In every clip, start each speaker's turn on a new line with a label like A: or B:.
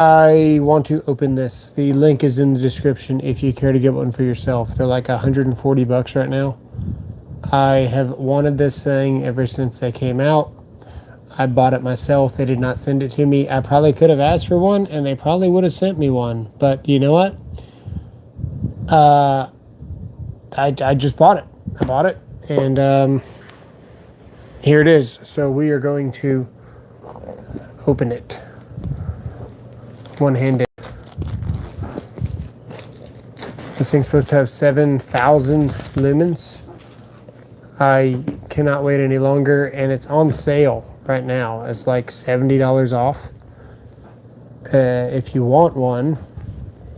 A: I want to open this. The link is in the description if you care to get one for yourself. They're like 140 bucks right now. I have wanted this thing ever since they came out. I bought it myself. They did not send it to me. I probably could have asked for one, and they probably would have sent me one. But you know what? I just bought it. I bought it, and here it is. So we are going to open it one-handed. This thing's supposed to have 7,000 lumens. I cannot wait any longer, and it's on sale right now. It's like $70 off. If you want one,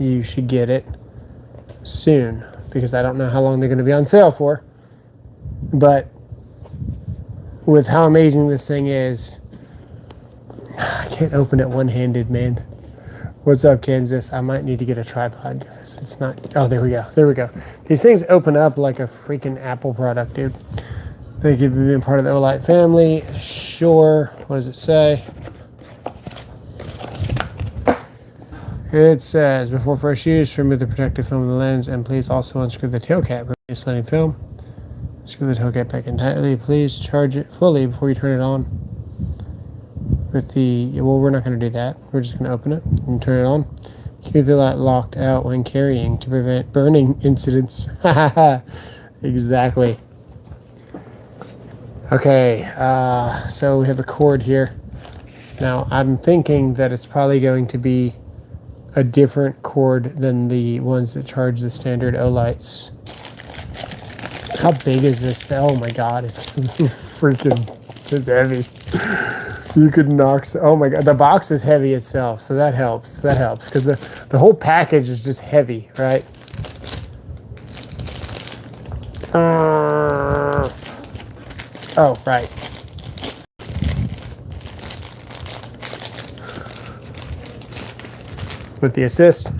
A: you should get it soon, because I don't know how long they're going to be on sale for. But with how amazing this thing is, I can't open it one-handed, man. What's up, Kansas? I might need to get a tripod, guys. It's not... Oh, there we go. There we go. These things open up like a freaking Apple product, dude. Thank you for being part of the Olight family. Sure. What does it say? It says, before first use, remove the protective film of the lens, and please also unscrew the tail cap. Remove the sliding film. Screw the tail cap back in tightly. Please charge it fully before you turn it on. With the, well, we're not going to do that. We're just going to open it and turn it on. Keep the light locked out when carrying to prevent burning incidents. Exactly. Okay, so we have a cord here. Now, I'm thinking that it's probably going to be a different cord than the ones that charge the standard Olights. How big is this? Oh my god, it's freaking, it's heavy. You could knock, oh my god, the box is heavy itself, so that helps. That helps, because the whole package is just heavy, right? Oh, right. With the assist.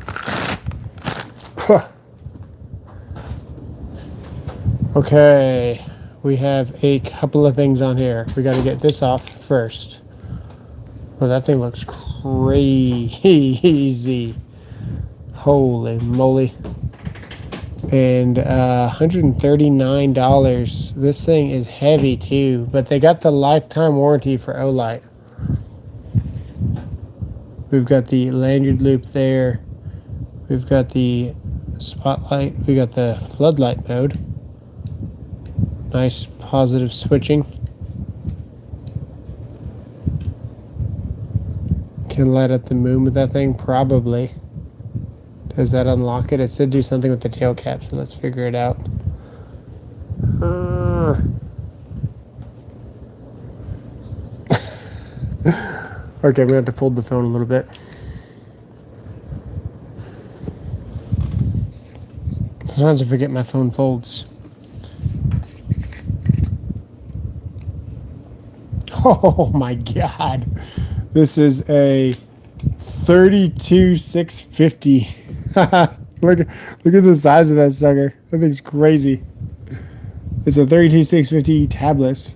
A: Okay, we have a couple of things on here. We got to get this off first. Oh, that thing looks crazy. Holy moly. And $139. This thing is heavy too, but they got the lifetime warranty for Olight. We've got the lanyard loop there. We've got the spotlight. We got the floodlight mode. Nice positive switching. Can light up the moon with that thing? Probably. Does that unlock it? It said do something with the tail cap, so let's figure it out. Okay, I'm gonna have to fold the phone a little bit. Sometimes I forget my phone folds. Oh my god. This is a 32,650. look at the size of that sucker. That thing's crazy. It's a 32,650 tabless.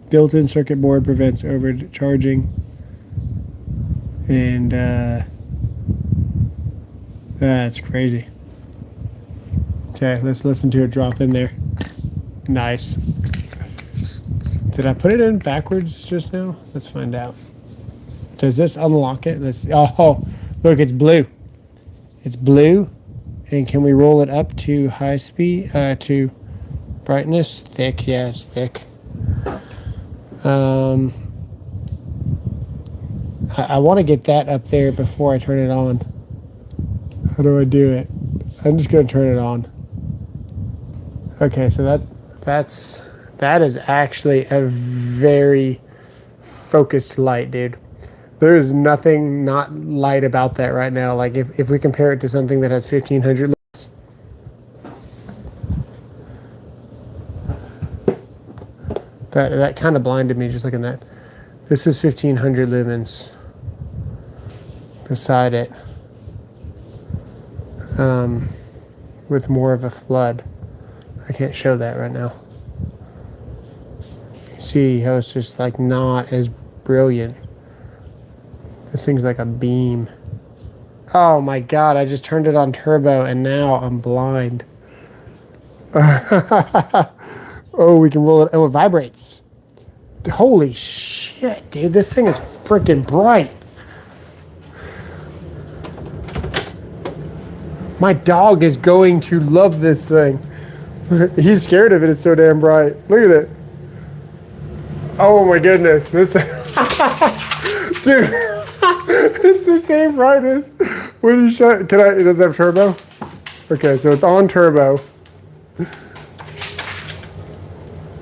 A: Built-in circuit board prevents overcharging. And that's crazy. Okay, let's listen to it drop in there. Nice. Did I put it in backwards just now? Let's find out. Does this unlock it? Let's. Oh, look, it's blue. It's blue. And can we roll it up to high speed? To brightness? Thick. Yeah, it's thick. I want to get that up there before I turn it on. How do I do it? I'm just going to turn it on. Okay, so that is actually a very focused light, dude. There is nothing not light about that right now. Like if we compare it to something that has 1,500 lumens. That kind of blinded me just looking at that. This is 1,500 lumens beside it. With more of a flood. I can't show that right now. You see how it's just like not as brilliant. This thing's like a beam. Oh my God, I just turned it on turbo and now I'm blind. Oh, we can roll it. Oh, it vibrates. Holy shit, dude. This thing is freaking bright. My dog is going to love this thing. He's scared of it. It's so damn bright. Look at it. Oh my goodness. This dude, it's the same brightness. When you shut, it does have turbo? Okay, so it's on turbo.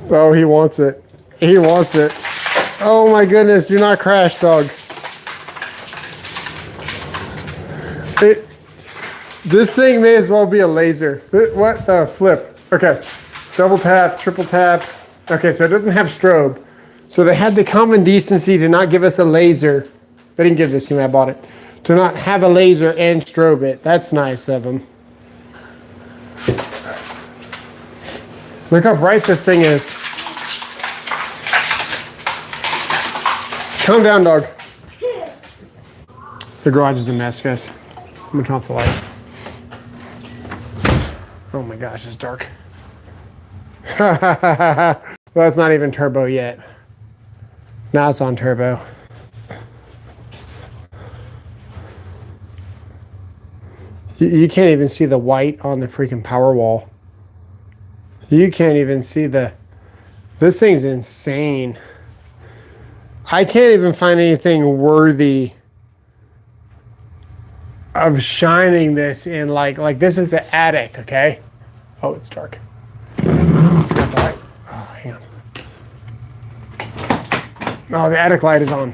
A: Oh, he wants it. He wants it. Oh my goodness, do not crash, dog. This thing may as well be a laser. What the flip? Okay, double tap, triple tap. Okay, so it doesn't have strobe. So they had the common decency to not give us a laser. They didn't give this to me, I bought it. To not have a laser and strobe it. That's nice of them. Look how bright this thing is. Calm down, dog. The garage is a mess, guys. I'm gonna turn off the light. Oh my gosh, it's dark. Well, it's not even turbo yet. Now it's on turbo. You can't even see the white on the freaking power wall. You can't even see the... This thing's insane. I can't even find anything worthy of shining this in like this is the attic, okay? Oh, it's dark. Oh, hang on. Oh, the attic light is on.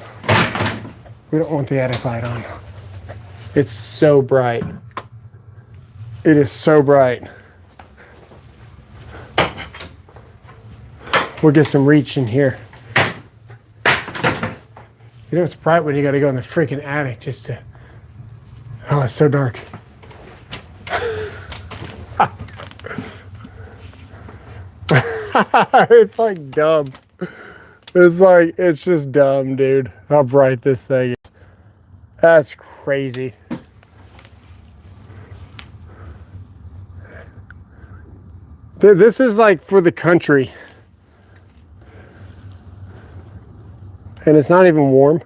A: We don't want the attic light on. It's so bright. It is so bright. We'll get some reach in here. You know, it's bright when you got to go in the freaking attic just to... Oh, it's so dark. It's like dumb. It's just dumb, dude. How bright this thing is. That's crazy. This is like for the country. And it's not even warm.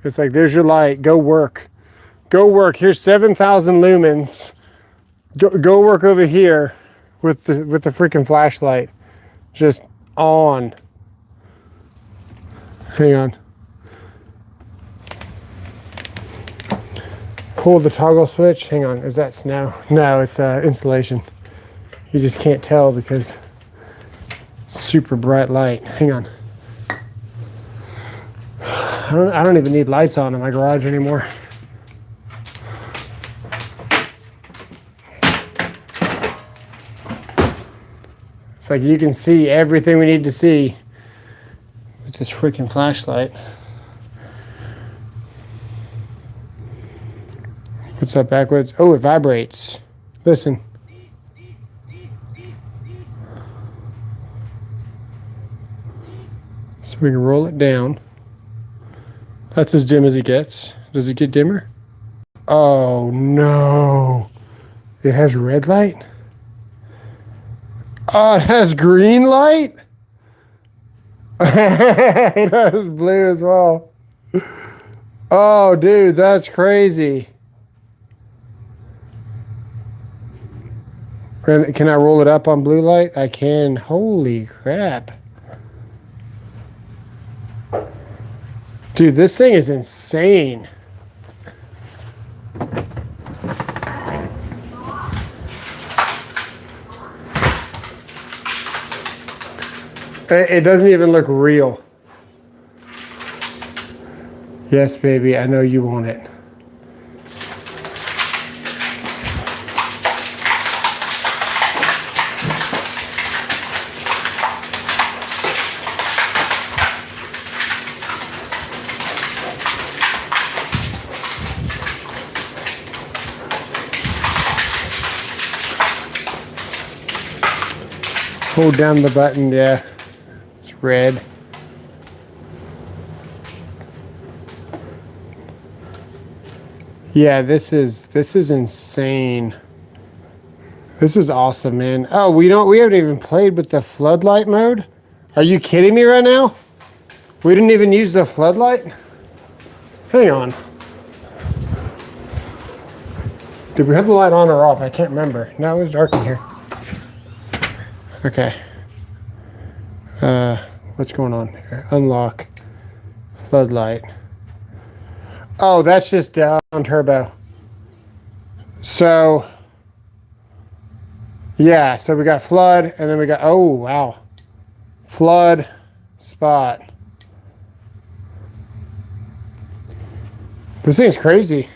A: It's like, there's your light. Go work. Go work. Here's 7,000 lumens. Go work over here with the freaking flashlight. Just on. Hang on. Pull the toggle switch. Hang on. Is that snow? No, it's insulation. You just can't tell because super bright light. Hang on. I don't even need lights on in my garage anymore. It's like you can see everything we need to see with this freaking flashlight. What's up backwards? Oh, it vibrates. Listen. So we can roll it down. That's as dim as it gets. Does it get dimmer? Oh no. It has red light? Oh, it has green light? It has blue as well. Oh, dude, that's crazy. Can I roll it up on blue light? I can. Holy crap. Dude, this thing is insane. It doesn't even look real. Yes, baby, I know you want it. Hold down the button, yeah. It's red. Yeah, this is insane. This is awesome, man. Oh, we haven't even played with the floodlight mode? Are you kidding me right now? We didn't even use the floodlight? Hang on. Did we have the light on or off? I can't remember. No, it was dark in here. Okay. What's going on here? Unlock. Floodlight. Oh, that's just down turbo. So, yeah, so we got flood, and then we got, oh, wow. Flood, spot. This thing's crazy.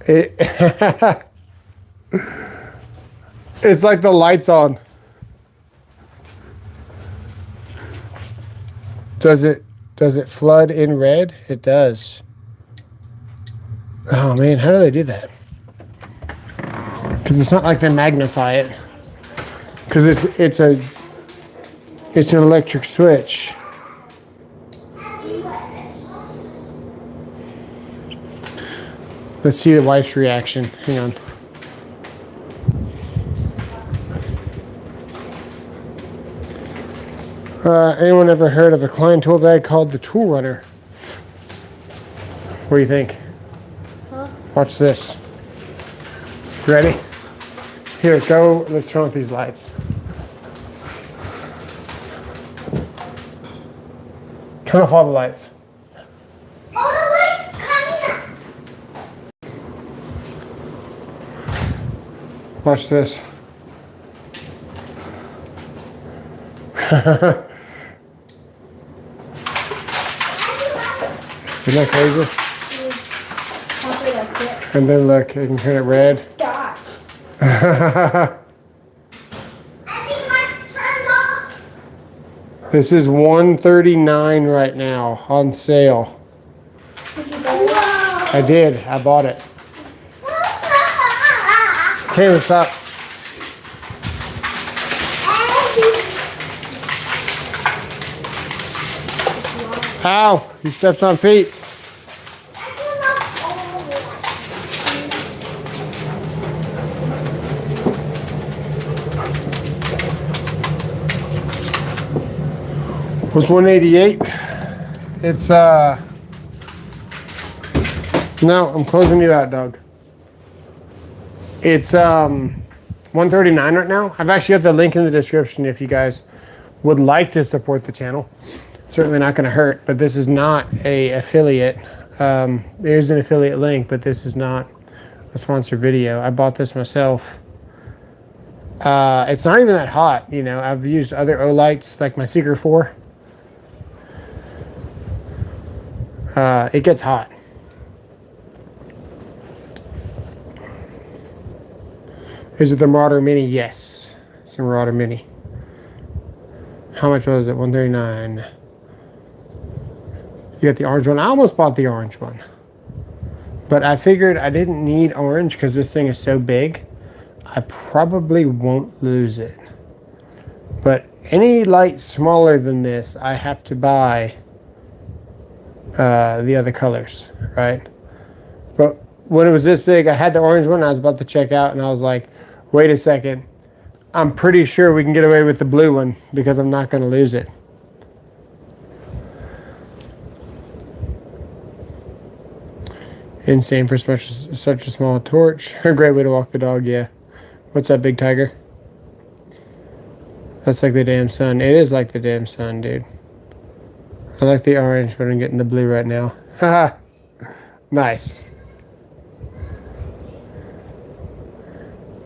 A: It's like the lights on. Does it flood in red? It does. Oh man, how do they do that? Because it's not like they magnify it. Because it's an electric switch. Let's see the wife's reaction. Hang on. Anyone ever heard of a Klein tool bag called the Tool Runner? What do you think? Huh? Watch this. Ready? Here, go. Let's turn off these lights. Turn off all the lights.
B: Olight, come here.
A: Watch this. Isn't that crazy? And then look, you can turn it red. This is $139 right now on sale.
B: Did you buy it?
A: I did. I bought it. Caleb, stop. Ow! He steps on feet. Was 188. It's no, I'm closing you out, dog. It's 139 right now. I've actually got the link in the description if you guys would like to support the channel. Certainly not going to hurt, but this is not a affiliate. There's an affiliate link, but this is not a sponsored video. I bought this myself. It's not even that hot, you know. I've used other Olights like my Secret 4. It gets hot. Is it the Marauder Mini? Yes, it's the Marauder Mini. How much was it? 139. You got the orange one. I almost bought the orange one, but I figured I didn't need orange because this thing is so big. I probably won't lose it. But any light smaller than this, I have to buy the other colors, right? But when it was this big, I had the orange one. I was about to check out, and I was like, wait a second. I'm pretty sure we can get away with the blue one because I'm not going to lose it. Insane for such a small torch. A great way to walk the dog, yeah. What's up, big tiger? That's like the damn sun. It is like the damn sun, dude. I like the orange, but I'm getting the blue right now. Haha. Nice.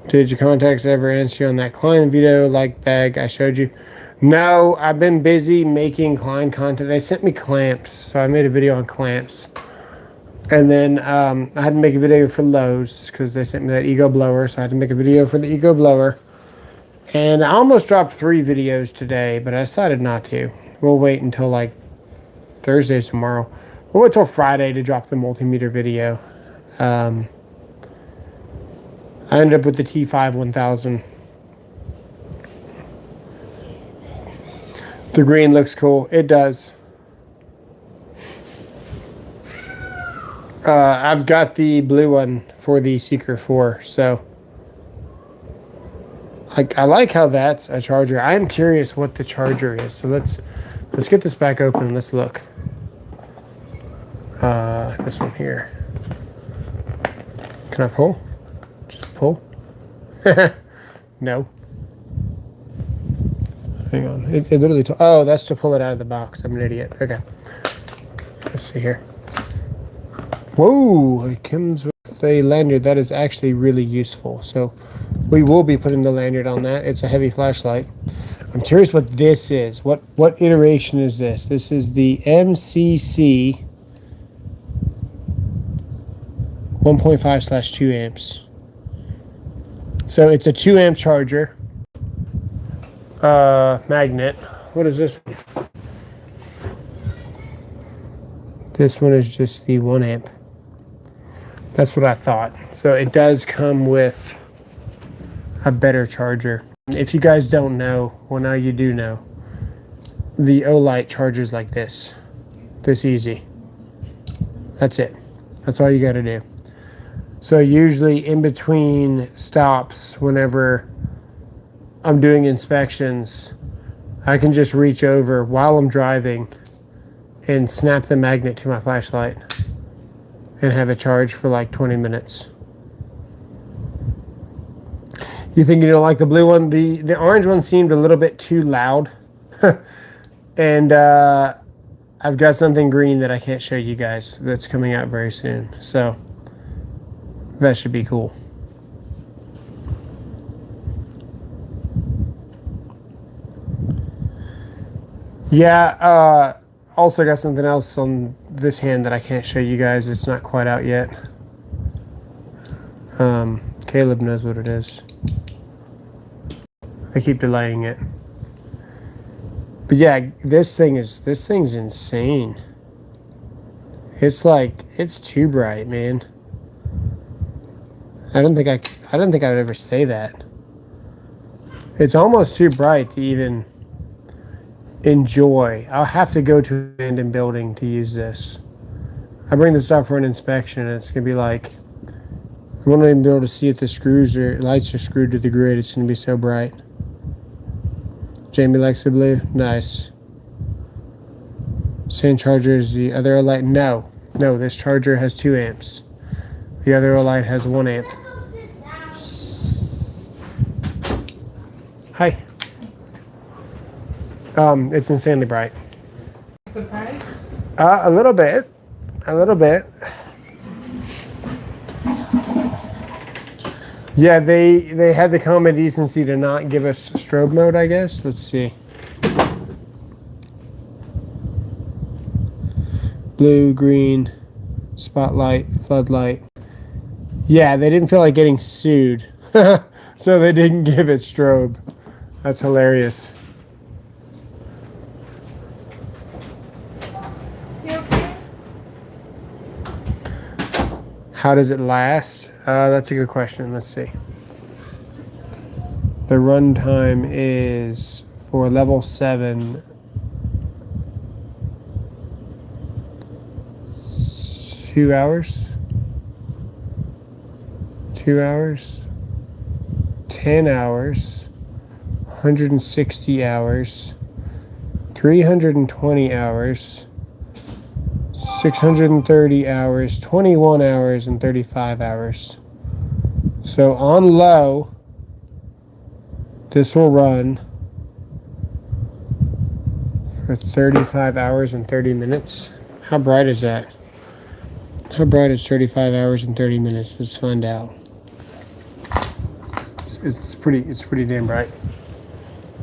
A: Did your contacts ever answer you on that Klein video like bag I showed you? No, I've been busy making Klein content. They sent me clamps, so I made a video on clamps. And then I had to make a video for Lowe's because they sent me that Ego blower, so I had to make a video for the Ego blower. And I almost dropped 3 videos today, but I decided not to. We'll wait until like Thursday tomorrow. We'll wait till Friday to drop the multimeter video. I ended up with the T5 1000. The green looks cool. It does. I've got the blue one for the Seeker 4, so I like how that's a charger. I am curious what the charger is, so let's get this back open and let's look. This one here. Can I pull? Just pull? No. Hang on. It literally oh, that's to pull it out of the box. I'm an idiot. Okay. Let's see here. Whoa, it comes with a lanyard. That is actually really useful. So we will be putting the lanyard on that. It's a heavy flashlight. I'm curious what this is. What iteration is this? This is the MCC 1.5/2 amps. So it's a 2 amp charger. Magnet. What is this one? This one is just the 1 amp. That's what I thought. So it does come with a better charger. If you guys don't know, well now you do know, the Olight chargers like this easy. That's it. That's all you got to do. So usually in between stops, whenever I'm doing inspections, I can just reach over while I'm driving and snap the magnet to my flashlight and have it charged for like 20 minutes. You think you don't like the blue one? The orange one seemed a little bit too loud. And I've got something green that I can't show you guys that's coming out very soon. So that should be cool. Yeah, also got something else on this hand that I can't show you guys. It's not quite out yet. Caleb knows what it is. I keep delaying it. But yeah, this thing's insane. It's like, it's too bright, man. I don't think I would ever say that. It's almost too bright to even enjoy. I'll have to go to an abandoned building to use this. I bring this up for an inspection and it's gonna be like, I won't even be able to see if the screws or lights are screwed to the grid. It's gonna be so bright. Jamie likes the blue. Nice. Same charger as the other Olight. No, this charger has 2 amps. The other Olight has 1 amp. Hi. It's insanely bright.
C: Surprised?
A: A little bit. Yeah, they had the common decency to not give us strobe mode, I guess. Let's see. Blue, green, spotlight, floodlight. Yeah, they didn't feel like getting sued. So they didn't give it strobe. That's hilarious.
C: You okay?
A: How does it last? That's a good question. Let's see. The runtime is for level 7. 2 hours. 2 hours. 10 hours. 160 hours. 320 hours. 630 hours, 21 hours, and 35 hours. So on low, this will run for 35 hours and 30 minutes. How bright is that? How bright is 35 hours and 30 minutes? Let's find out. It's pretty damn bright.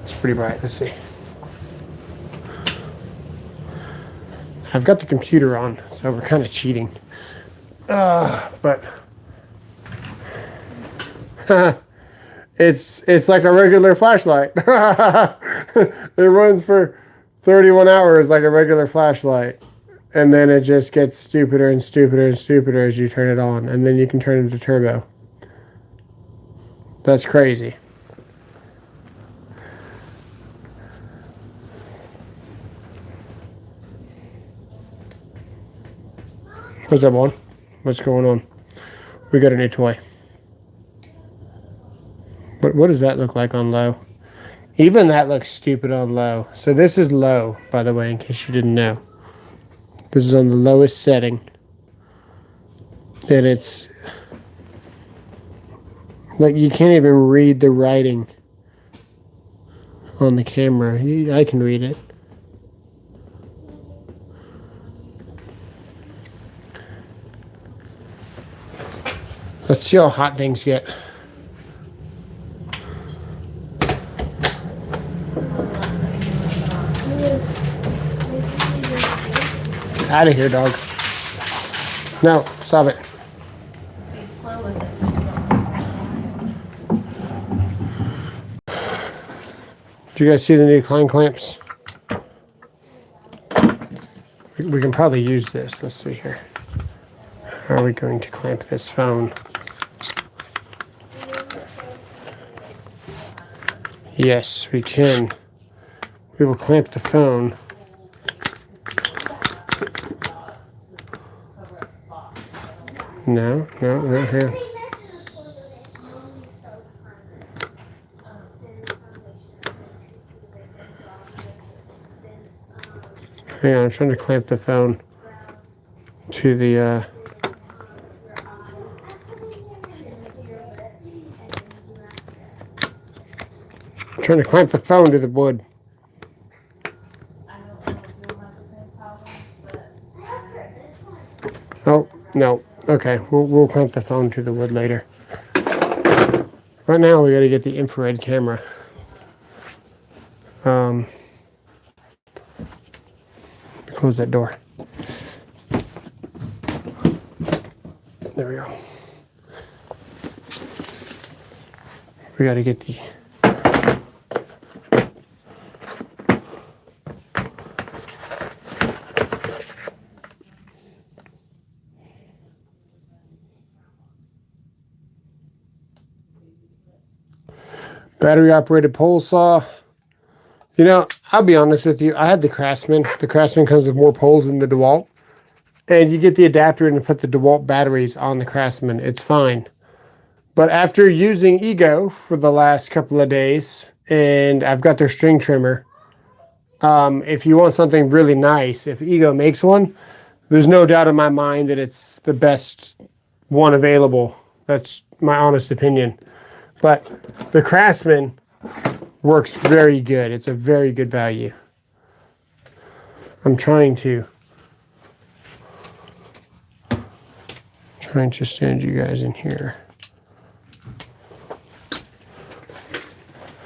A: It's pretty bright. Let's see. I've got the computer on, so we're kind of cheating. But it's like a regular flashlight. It runs for 31 hours like a regular flashlight. And then it just gets stupider and stupider and stupider as you turn it on. And then you can turn it to turbo. That's crazy. What's up, on? What's going on? We got a new toy. What does that look like on low? Even that looks stupid on low. So this is low, by the way, in case you didn't know. This is on the lowest setting. And it's like you can't even read the writing on the camera. I can read it. Let's see how hot things get. Out of here, dog. No, stop it.
C: Be slow with it.
A: Do you guys see the new Klein clamps? We can probably use this. Let's see here. How are we going to clamp this phone? Yes, we can. We will clamp the phone. No, not here. Hang on, I'm trying to clamp the phone to the, I'm trying to clamp the phone to the wood. Oh, no. Okay, we'll clamp the phone to the wood later. Right now, we got to get the infrared camera. Close that door. There we go. We got to get the battery operated pole saw. You know, I'll be honest with you. I had the Craftsman. The Craftsman comes with more poles than the DeWalt. And you get the adapter and put the DeWalt batteries on the Craftsman. It's fine. But after using Ego for the last couple of days, and I've got their string trimmer, if you want something really nice, if Ego makes one, there's no doubt in my mind that it's the best one available. That's my honest opinion. But the Craftsman works very good. It's a very good value. I'm trying to stand you guys in here.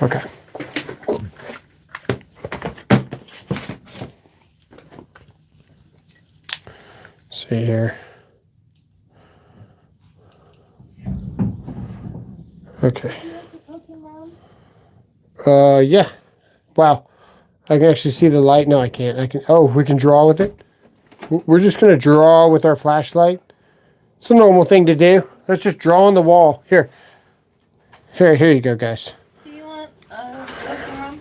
A: Okay. See here. Okay. Yeah. Wow. I can actually see the light. No, I can't. I can. Oh, we can draw with it. We're just going to draw with our flashlight. It's a normal thing to do. Let's just draw on the wall. Here you go, guys.
C: Do you want a drum?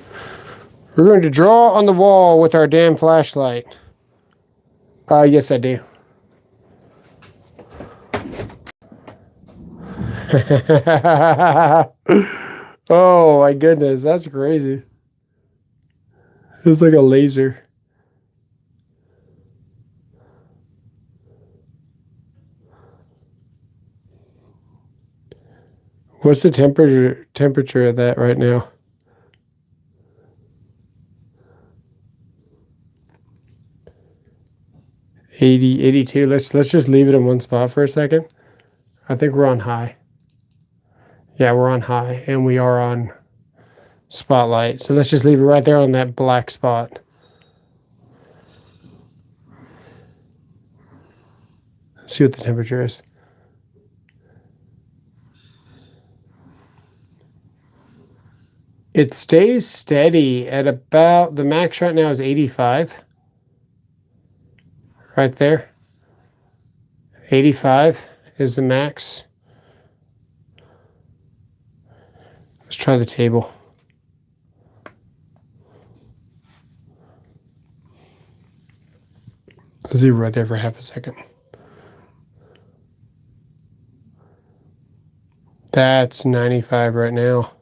A: We're going to draw on the wall with our damn flashlight. Yes, I do. Oh my goodness, that's crazy. It's like a laser. What's the temperature of that right now? $80, $82. Let's just leave it in one spot for a second. I think we're on high. Yeah, we're on high, and we are on spotlight. So let's just leave it right there on that black spot. Let's see what the temperature is. It stays steady at about, the max right now is 85. Right there. 85 is the max. try the table. Let's leave it right there for half a second. That's 95 right now.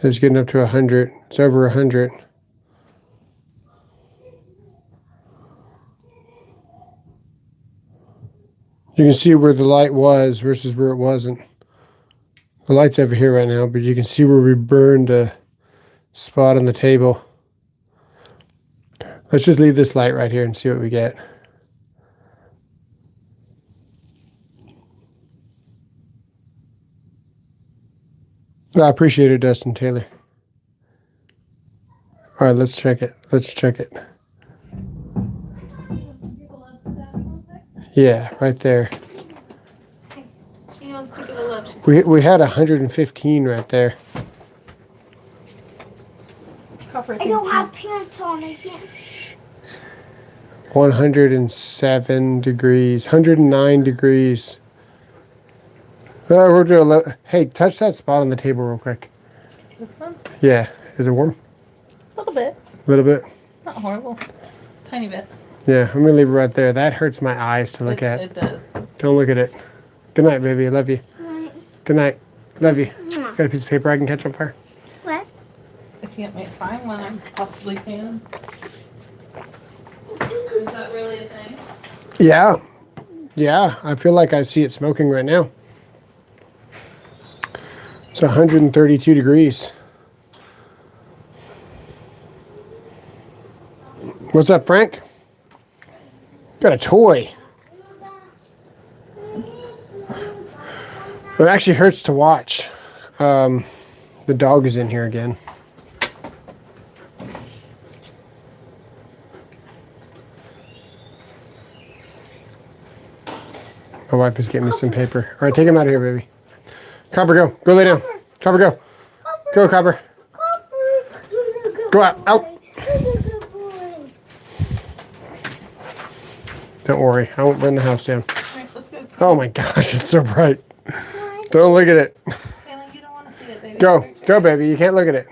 A: It's getting up to 100. It's over 100. You can see where the light was versus where it wasn't. The light's over here right now, but you can see where we burned a spot on the table. Let's just leave this light right here and see what we get. I appreciate it, Dustin Taylor. All right, let's check it. Let's check it. Yeah, right there.
C: She wants to give a love. She's
A: We had 115 right there.
C: Copper
B: I don't have pants on. I can't.
A: 107 degrees, 109 degrees. We're doing. Hey, touch that spot on the table real quick.
C: This one?
A: Yeah, is it warm?
C: A little bit.
A: A little bit.
C: Not horrible. Tiny bit.
A: Yeah, I'm gonna leave it right there. That hurts my eyes to look at.
C: It does.
A: Don't look at it. Good night, baby. I love you.
B: Right.
A: Good night. Love you.
B: Mwah.
A: Got a piece of paper I can catch on fire?
B: What?
C: I can't find one. I possibly can. Is that really a thing?
A: Yeah. Yeah, I feel like I see it smoking right now. It's 132 degrees. What's up, Frank? Got a toy. It actually hurts to watch. The dog is in here again. My wife is getting me some paper. All right, take him out of here, baby. Copper, go. Go lay down. Copper, go. Go, Copper. Go out. Out. Don't worry. I won't burn the house down.
C: All right, let's go.
A: Oh my gosh, it's so bright. Don't look at it.
C: Kaylin, you don't want to see it, baby.
A: Go. Go, baby. You can't look at it.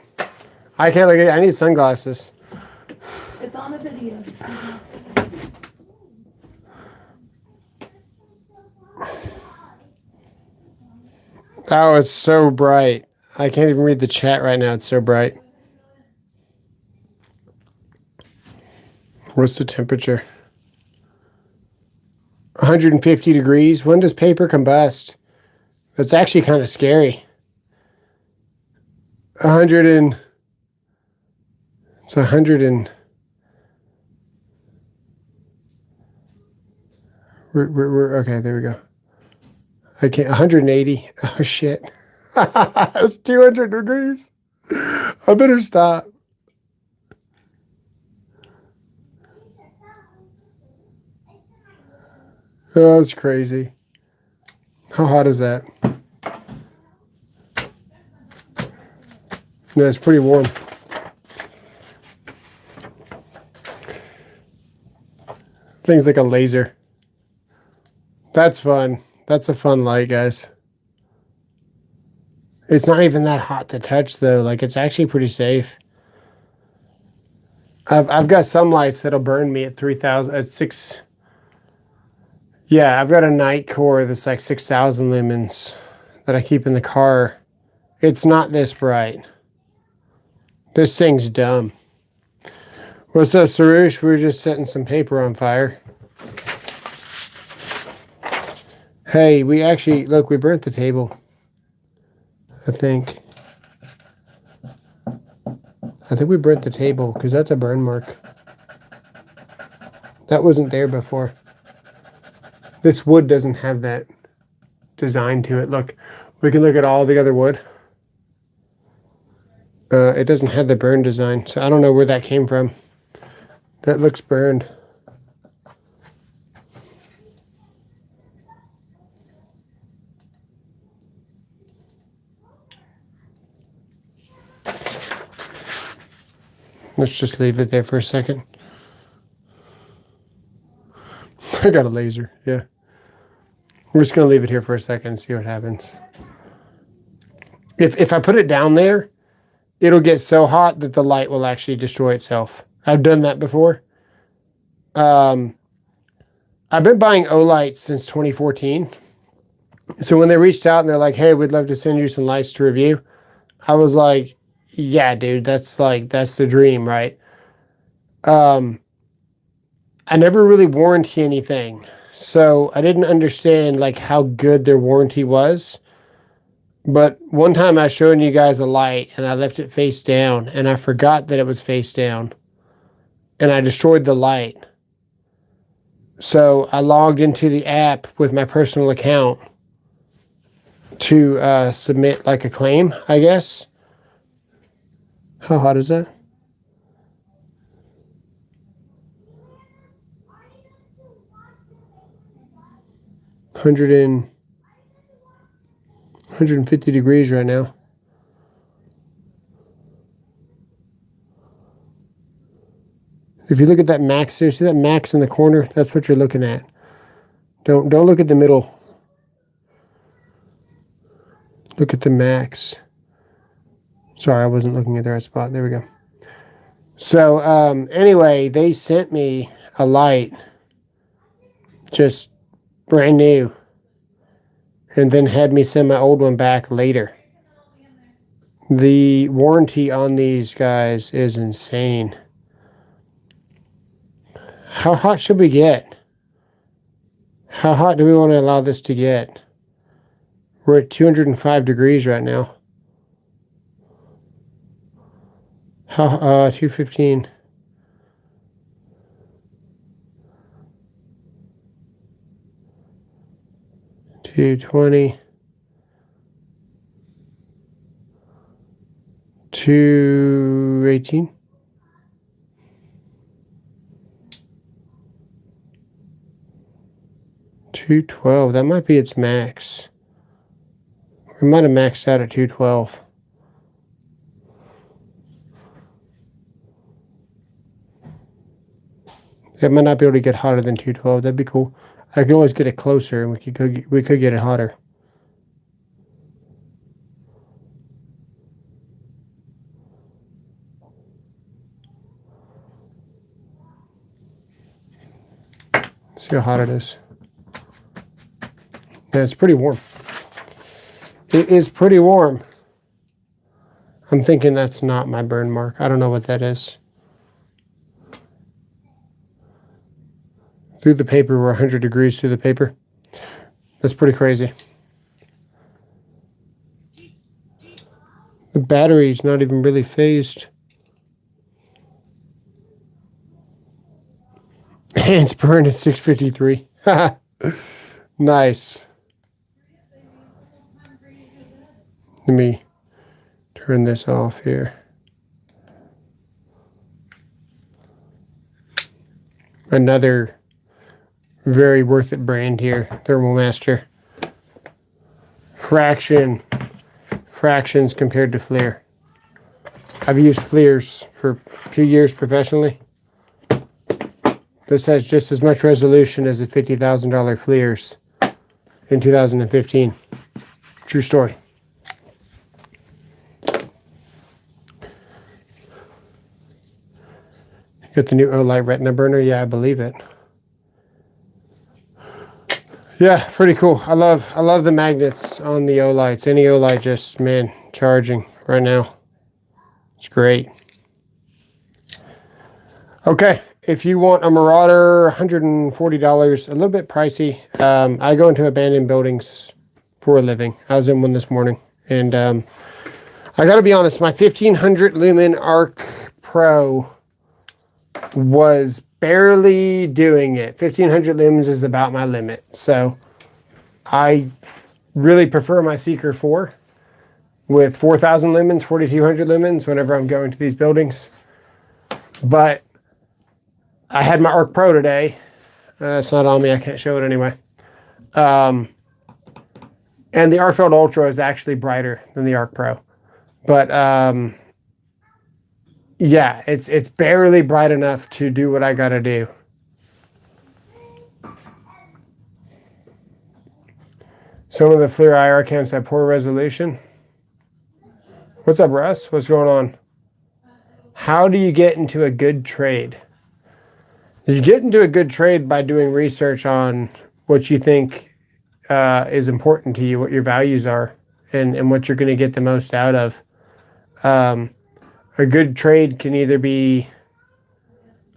A: I can't look at it. I need sunglasses.
C: It's on a video.
A: Oh, it's so bright. I can't even read the chat right now. It's so bright. What's the temperature? 150 degrees. When does paper combust? That's actually kind of scary. 100 and... It's 100 and... We're okay, there we go. I can't... 180. Oh, shit. It's 200 degrees. I better stop. Oh, that's crazy. How hot is that? Yeah, it's pretty warm. Thing's like a laser. That's fun. That's a fun light, guys. It's not even that hot to touch, though. Like, it's actually pretty safe. I've got some lights that'll burn me at 3,000, at 6... Yeah, I've got a night core that's like 6,000 lumens that I keep in the car. It's not this bright. This thing's dumb. What's up, Sarush? We were just setting some paper on fire. Hey, we actually, look, we burnt the table. I think we burnt the table because that's a burn mark. That wasn't there before. This wood doesn't have that design to it. Look, we can look at all the other wood. It doesn't have the burn design, so I don't know where that came from. That looks burned. Let's just leave it there for a second. I got a laser, yeah. We're just going to leave it here for a second and see what happens. If I put it down there, it'll get so hot that the light will actually destroy itself. I've done that before. I've been buying Olight since 2014. So when they reached out and they're like, hey, we'd love to send you some lights to review, I was like, yeah, dude, that's the dream, right? I never really warranty anything. So I didn't understand like how good their warranty was. But one time I showed you guys a light and I left it face down and I forgot that it was face down. And I destroyed the light. So I logged into the app with my personal account to submit like a claim, I guess. How hot is that? Hundred and 150 degrees right now. If you look at that max there, see that max in the corner? That's what you're looking at. Don't look at the middle. Look at the max. Sorry, I wasn't looking at the right spot. There we go. So anyway, they sent me a light, just brand new, and then had me send my old one back later. The warranty on these guys is insane. How hot should we get? How hot do we want to allow this to get? We're at 205 degrees right now. How 215. $220. 218. $212. That might be its max. We might have maxed out at $212. It might not be able to get hotter than $212. That'd be cool. I could always get it closer, and we could get it hotter. See how hot it is. Yeah, it's pretty warm. It is pretty warm. I'm thinking that's not my burn mark. I don't know what that is. Through the paper, we're 100 degrees through the paper. That's pretty crazy. The battery's not even really phased. It's burned at 653. Nice. Let me turn this off here. Another very worth it brand here, Thermal Master. Fractions compared to FLIR. I've used FLIRs for 2 years professionally. This has just as much resolution as the $50,000 FLIRs in 2015. True story. Got the new Olight Retina burner? Yeah, I believe it. Yeah, pretty cool. I love the magnets on the Olights. Any Olight just, man, charging right now. It's great. Okay, if you want a Marauder, $140, a little bit pricey. I go into abandoned buildings for a living. I was in one this morning, and I gotta be honest, my 1500 lumen Arc Pro was barely doing it. 1500 lumens is about my limit. So I really prefer my Seeker 4 with 4000 lumens, 4200 lumens whenever I'm going to these buildings. But I had my Arc Pro today. It's not on me. I can't show it anyway. And the Arcfield Ultra is actually brighter than the Arc Pro. But yeah, it's barely bright enough to do what I gotta do. Some of the FLIR IR cams have poor resolution. What's up, Russ? What's going on? How do you get into a good trade? You get into a good trade by doing research on what you think is important to you, what your values are, and what you're going to get the most out of. A good trade can either be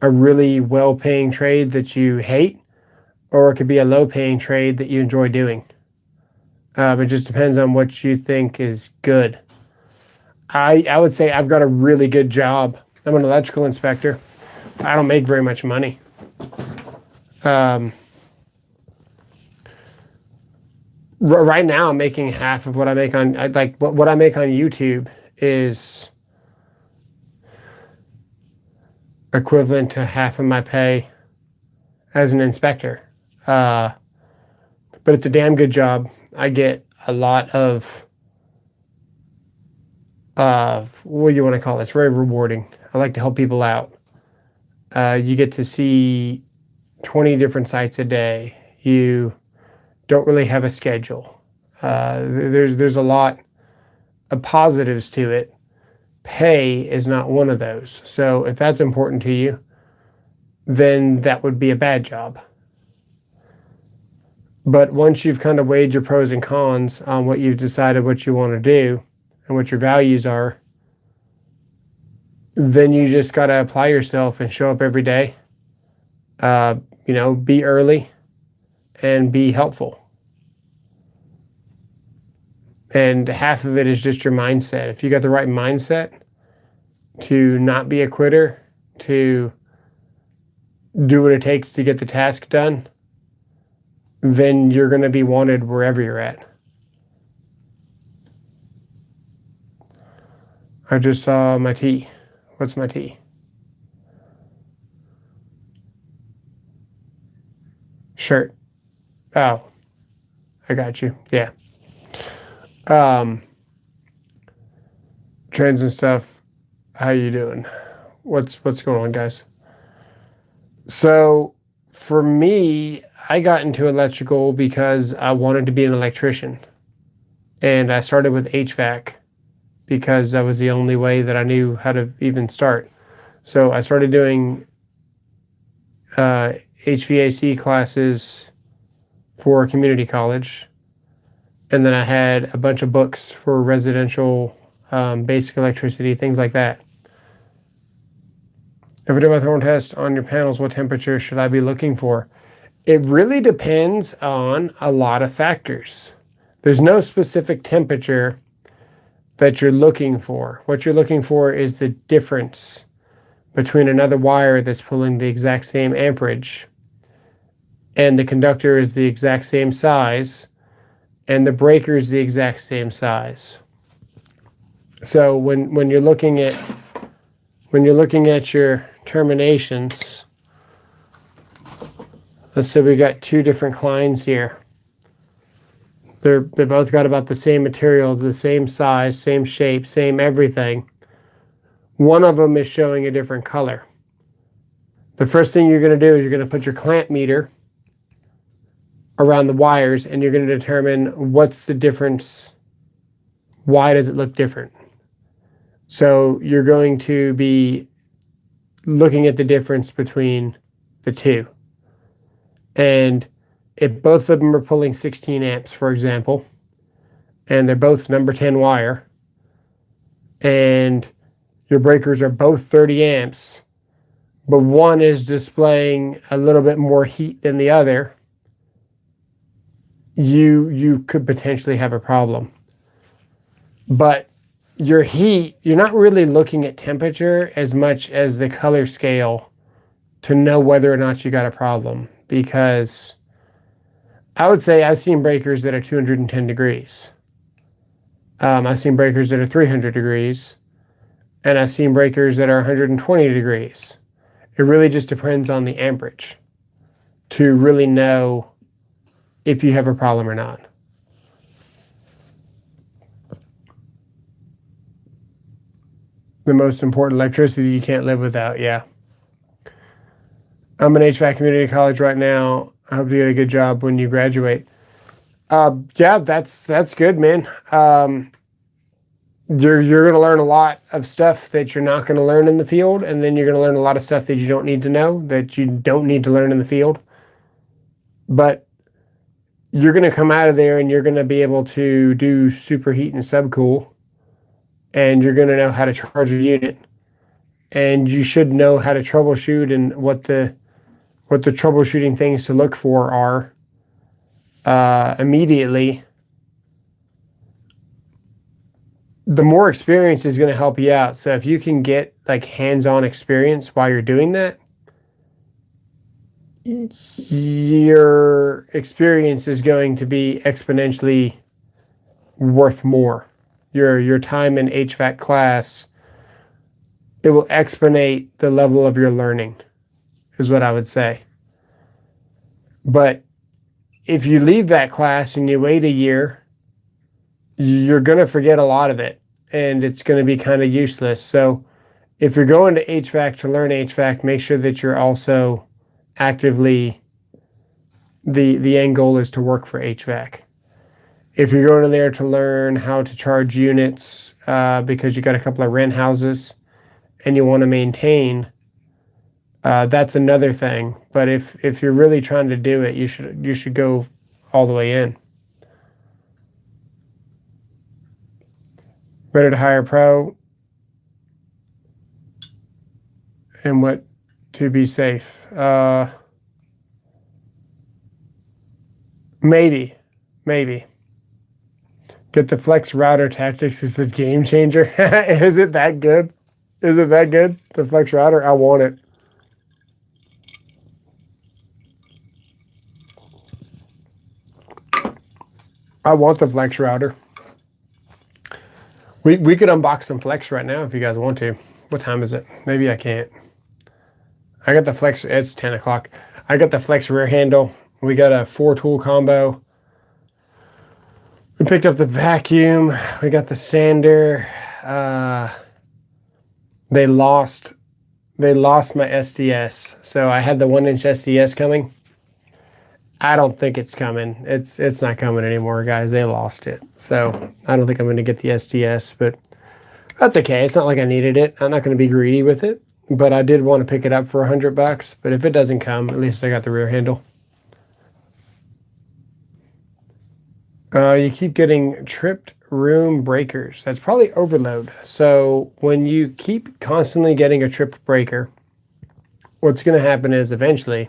A: a really well-paying trade that you hate, or it could be a low-paying trade that you enjoy doing. It just depends on what you think is good. I would say I've got a really good job. I'm an electrical inspector. I don't make very much money. Right now, I'm making half of what I make on what I make on YouTube is equivalent to half of my pay as an inspector. But it's a damn good job. I get a lot of what do you want to call it? It's very rewarding. I like to help people out. You get to see 20 different sites a day. You don't really have a schedule. There's a lot of positives to it. Pay is not one of those. So if that's important to you, then that would be a bad job. But once you've kind of weighed your pros and cons on what you've decided what you want to do and what your values are, then you just got to apply yourself and show up every day. Be early and be helpful. And half of it is just your mindset. If you got the right mindset to not be a quitter, to do what it takes to get the task done, then you're going to be wanted wherever you're at. I just saw my tea. What's my tea? Shirt. Oh, I got you. Yeah. Trends and stuff. How you doing? What's going on, guys? So for me, I got into electrical because I wanted to be an electrician. And I started with HVAC because that was the only way that I knew how to even start. So I started doing HVAC classes for community college. And then I had a bunch of books for residential, basic electricity, things like that. If I do my thermal test on your panels, what temperature should I be looking for? It really depends on a lot of factors. There's no specific temperature that you're looking for. What you're looking for is the difference between another wire that's pulling the exact same amperage, and the conductor is the exact same size, and the breaker is the exact same size. So when you're looking at your terminations, let's say we got two different Kleins here. They both got about the same material, the same size, same shape, same everything. One of them is showing a different color. The first thing you're going to do is you're going to put your clamp meter around the wires, and you're going to determine what's the difference. Why does it look different? So you're going to be looking at the difference between the two. And if both of them are pulling 16 amps, for example, and they're both number 10 wire, and your breakers are both 30 amps, but one is displaying a little bit more heat than the other, you could potentially have a problem. But your heat, you're not really looking at temperature as much as the color scale to know whether or not you got a problem. Because I would say I've seen breakers that are 210 degrees. I've seen breakers that are 300 degrees. And I've seen breakers that are 120 degrees. It really just depends on the amperage to really know if you have a problem or not. The most important electricity you can't live without, yeah. I'm in HVAC community college right now. I hope you get a good job when you graduate. Yeah, that's good, man. you're going to learn a lot of stuff that you're not going to learn in the field, and then you're going to learn a lot of stuff that you don't need to know, that you don't need to learn in the field. But you're going to come out of there and you're going to be able to do superheat and subcool, and you're going to know how to charge a unit, and you should know how to troubleshoot and what the troubleshooting things to look for are immediately. The more experience is going to help you out. So if you can get like hands-on experience while you're doing that, your experience is going to be exponentially worth more. Your time in HVAC class, it will exponate the level of your learning, is what I would say. But if you leave that class and you wait a year, you're going to forget a lot of it, and it's going to be kind of useless. So if you're going to HVAC to learn HVAC, make sure that you're also actively, the end goal is to work for HVAC. If you're going in there to learn how to charge units because you got a couple of rent houses and you want to maintain, that's another thing. But if you're really trying to do it, you should go all the way in. Better to hire a pro, and what to be safe. Maybe. Get the flex router tactics is the game changer. Is it that good? Is it that good? The flex router? I want it. I want the flex router. We could unbox some flex right now if you guys want to. What time is it? Maybe I can't. I got the flex. It's 10 o'clock. I got the flex rear handle. We got a 4-tool combo. We picked up the vacuum. We got the sander. They lost my SDS. So I had the 1-inch SDS coming. I don't think it's coming. It's not coming anymore, guys. They lost it. So I don't think I'm going to get the SDS, but that's okay. It's not like I needed it. I'm not going to be greedy with it, but I did want to pick it up for $100. But if it doesn't come, at least I got the rear handle. You keep getting tripped room breakers. That's probably overload. So when you keep constantly getting a tripped breaker, what's going to happen is eventually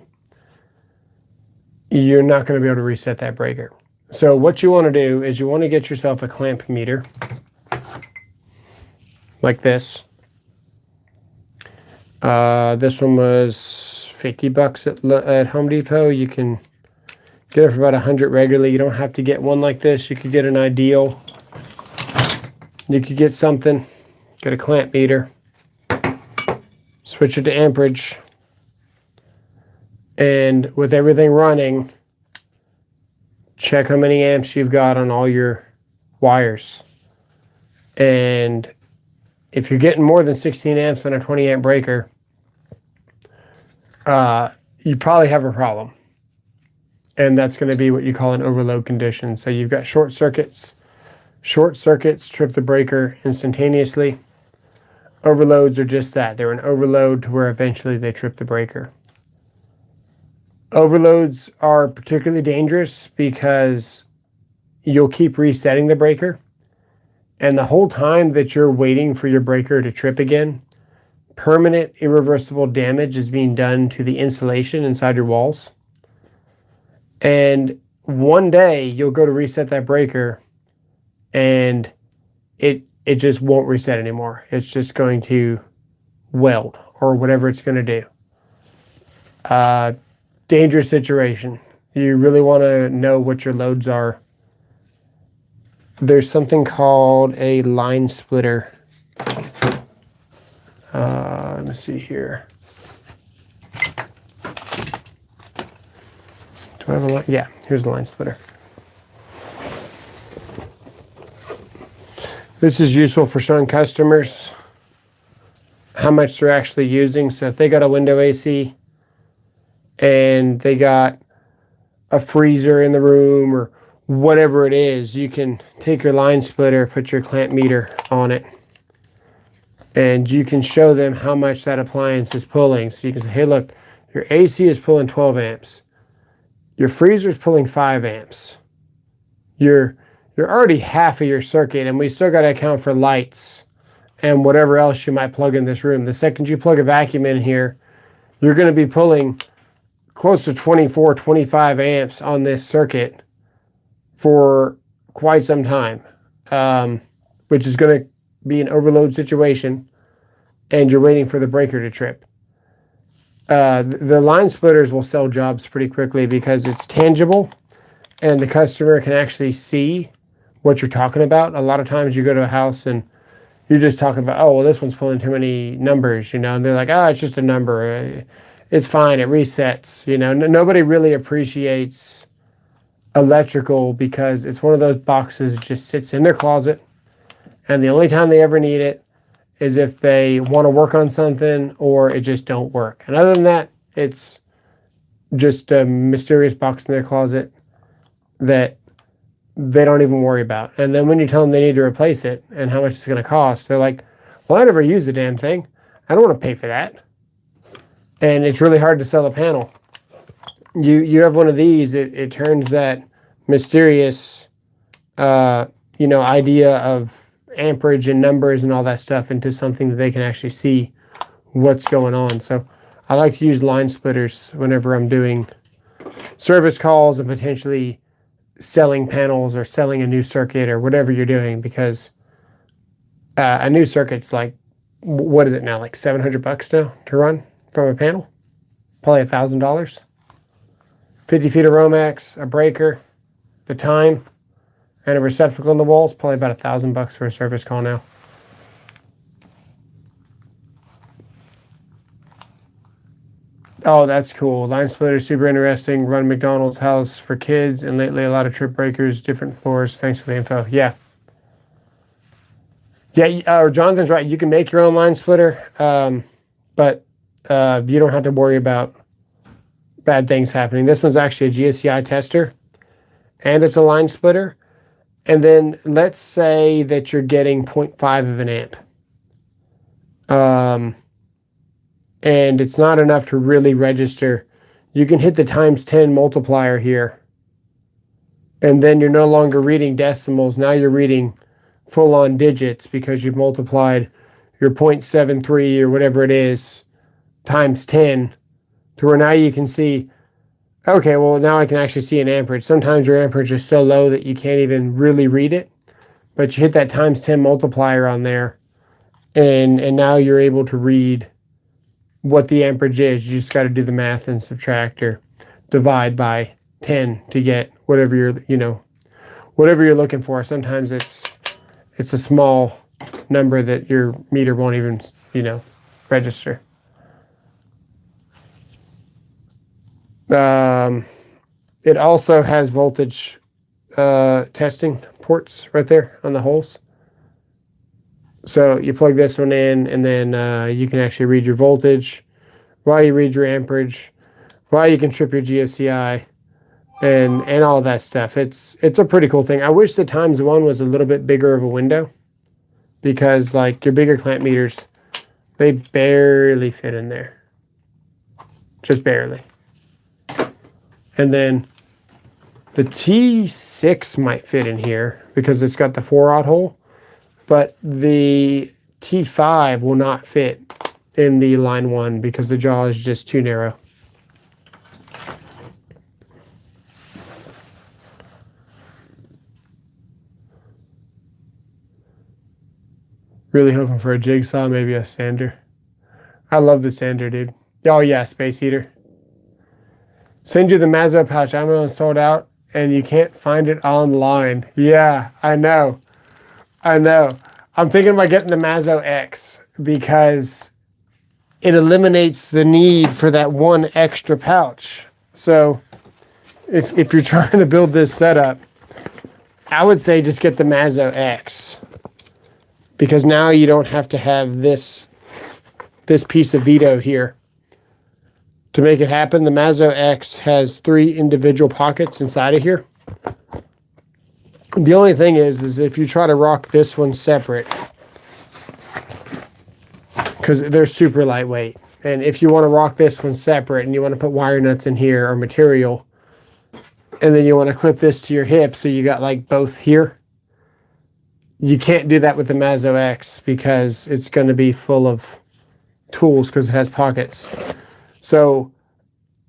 A: you're not going to be able to reset that breaker. So what you want to do is you want to get yourself a clamp meter like this. This one was $50 at Home Depot. You can get it for about 100 regularly. You don't have to get one like this. You could get an ideal. You could get something. Get a clamp meter. Switch it to amperage. And with everything running, check how many amps you've got on all your wires. And if you're getting more than 16 amps on a 20 amp breaker, you probably have a problem. And that's going to be what you call an overload condition. So you've got short circuits. Short circuits trip the breaker instantaneously. Overloads are just that. They're an overload to where eventually they trip the breaker. Overloads are particularly dangerous because you'll keep resetting the breaker, and the whole time that you're waiting for your breaker to trip again, permanent irreversible damage is being done to the insulation inside your walls. And one day you'll go to reset that breaker and it just won't reset anymore. It's just going to weld or whatever it's going to do. Dangerous situation. You really want to know what your loads are. There's something called a line splitter. Let me see here. Do I have a line? Yeah, here's the line splitter. This is useful for showing customers how much they're actually using. So if they got a window AC and they got a freezer in the room or whatever it is, you can take your line splitter, put your clamp meter on it, and you can show them how much that appliance is pulling. So you can say, hey, look, your AC is pulling 12 amps. Your freezer is pulling 5 amps. You're already half of your circuit, and we still got to account for lights and whatever else you might plug in this room. The second you plug a vacuum in here, you're going to be pulling close to 24, 25 amps on this circuit for quite some time, which is going to be an overload situation, and you're waiting for the breaker to trip. The line splitters will sell jobs pretty quickly because it's tangible and the customer can actually see what you're talking about. A lot of times you go to a house and you're just talking about, oh, well, this one's pulling too many numbers, you know, and they're like, oh, it's just a number. It's fine. It resets. You know, nobody really appreciates electrical because it's one of those boxes that just sits in their closet, and the only time they ever need it is if they want to work on something or it just don't work. And other than that, it's just a mysterious box in their closet that they don't even worry about. And then when you tell them they need to replace it and how much it's going to cost, they're like, well, I never use the damn thing. I don't want to pay for that. And it's really hard to sell a panel. You have one of these, it turns that mysterious, idea of amperage and numbers and all that stuff into something that they can actually see what's going on. So I like to use line splitters whenever I'm doing service calls and potentially selling panels or selling a new circuit or whatever you're doing, because a new circuit's like, what is it now, like $700 now to run from a panel? Probably $1,000. 50 feet of Romax, a breaker, the time, and a receptacle in the walls, probably about $1,000 for a service call now. Oh, that's cool. Line splitter, super interesting. Run McDonald's house for kids, and lately a lot of trip breakers, different floors. Thanks for the info. Yeah. Yeah, Jonathan's right. You can make your own line splitter, but you don't have to worry about bad things happening. This one's actually a GSCI tester, and it's a line splitter. And then let's say that you're getting 0.5 of an amp. And it's not enough to really register. You can hit the times 10 multiplier here. And then you're no longer reading decimals. Now you're reading full-on digits because you've multiplied your 0.73 or whatever it is times 10 to where now you can see, okay, well, now I can actually see an amperage. Sometimes your amperage is so low that you can't even really read it. But you hit that times 10 multiplier on there, and now you're able to read what the amperage is. You just got to do the math and subtract or divide by 10 to get whatever you're looking for. Sometimes it's a small number that your meter won't even, register. It also has voltage testing ports right there on the holes. So you plug this one in, and then you can actually read your voltage while you read your amperage, while you can trip your GFCI, and all that stuff. It's a pretty cool thing. I wish the times one was a little bit bigger of a window, because like your bigger clamp meters, they barely fit in there. Just barely. And then the T6 might fit in here because it's got the 4-aught hole. But the T5 will not fit in the line 1 because the jaw is just too narrow. Really hoping for a jigsaw, maybe a sander. I love the sander, dude. Oh yeah, space heater. Send you the Mazda pouch. Amazon sold out and you can't find it online. Yeah, I know. I'm thinking about getting the Mazda X because it eliminates the need for that one extra pouch. So if you're trying to build this setup, I would say just get the Mazda X, because now you don't have to have this piece of Vito here to make it happen. The Mazda X has 3 individual pockets inside of here. The only thing is if you try to rock this one separate, because they're super lightweight. And if you want to rock this one separate and you want to put wire nuts in here or material, and then you want to clip this to your hip so you got like both here, you can't do that with the Mazo X because it's going to be full of tools because it has pockets. So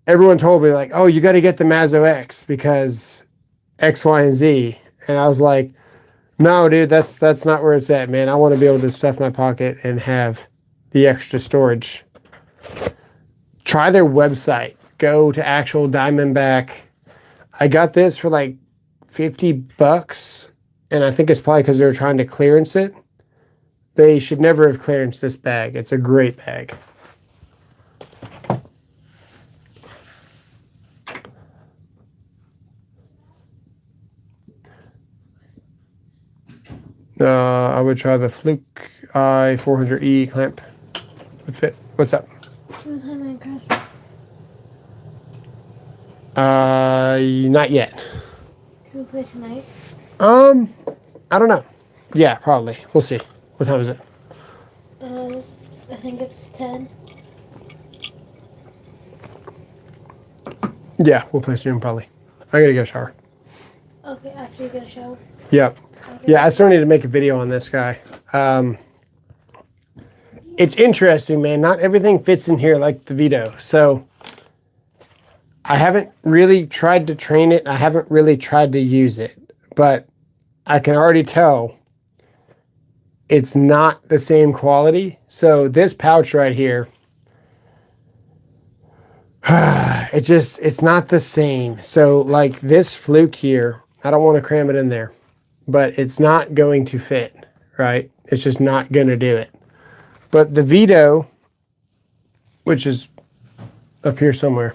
A: everyone told me like, oh, you got to get the Mazo X because X, Y, and Z. And I was like, no, dude, that's not where it's at, man. I want to be able to stuff my pocket and have the extra storage. Try their website. Go to actual Diamondback. I got this for like $50, and I think it's probably because they were trying to clearance it. They should never have clearanced this bag. It's a great bag. I would try the Fluke i400E clamp. Would fit. What's up?
B: Can we play Minecraft?
A: Not yet.
B: Can we play tonight?
A: I don't know. Yeah, probably. We'll see. What time is it?
B: I think it's 10.
A: Yeah, we'll play soon, probably. I gotta go shower.
B: Okay, after you get a shower.
A: Yep.
B: Okay.
A: Yeah, I still need to make a video on this guy. It's interesting, man. Not everything fits in here like the Vito. So I haven't really tried to train it. I haven't really tried to use it. But I can already tell it's not the same quality. So this pouch right here, it's not the same. So like this Fluke here, I don't want to cram it in there, but it's not going to fit, right? It's just not going to do it. But the Vito, which is up here somewhere,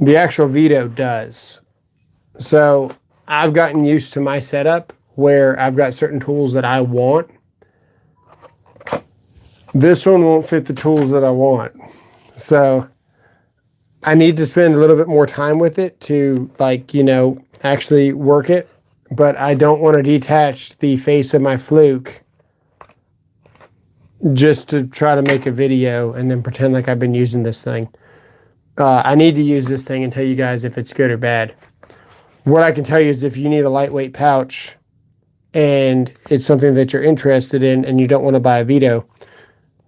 A: the actual Vito does. So I've gotten used to my setup where I've got certain tools that I want. This one won't fit the tools that I want. So I need to spend a little bit more time with it to, like, you know, actually work it. But I don't want to detach the face of my Fluke just to try to make a video and then pretend like I've been using this thing. I need to use this thing and tell you guys if it's good or bad. What I can tell you is if you need a lightweight pouch and it's something that you're interested in and you don't want to buy a Vito,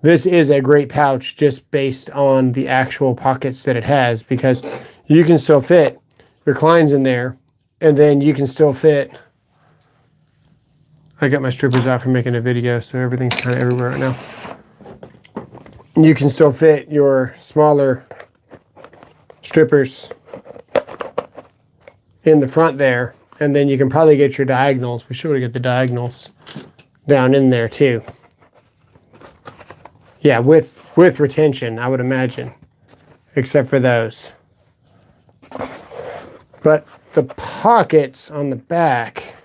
A: this is a great pouch just based on the actual pockets that it has, because you can still fit your Kleins in there, and then you can still fit. I got my strippers out for making a video, so everything's kind of everywhere right now. You can still fit your smaller strippers in the front there, and then you can probably get your diagonals. We should get the diagonals down in there too. Yeah, with retention, I would imagine, except for those. But the pockets on the back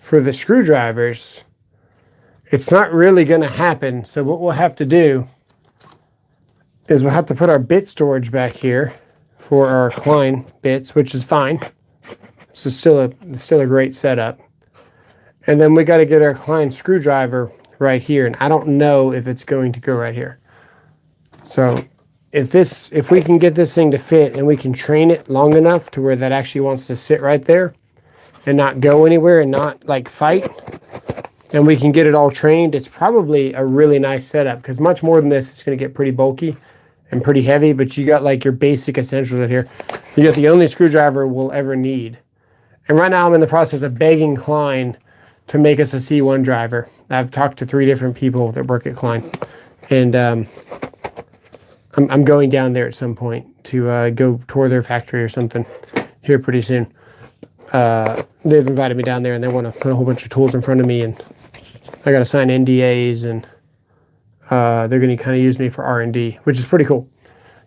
A: for the screwdrivers, it's not really going to happen. So what we'll have to do is we'll have to put our bit storage back here for our Klein bits, which is fine. This is still a great setup. And then we got to get our Klein screwdriver right here, and I don't know if it's going to go right here. So if we can get this thing to fit and we can train it long enough to where that actually wants to sit right there and not go anywhere and not like fight, and we can get it all trained, it's probably a really nice setup, because much more than this, it's going to get pretty bulky and pretty heavy, but you got like your basic essentials right here. You got the only screwdriver we'll ever need. And right now I'm in the process of begging Klein to make us a C1 driver. I've talked to 3 different people that work at Klein, and I'm going down there at some point to go tour their factory or something here pretty soon. They've invited me down there, and they want to put a whole bunch of tools in front of me, and I got to sign NDAs, and they're going to kind of use me for R&D, which is pretty cool.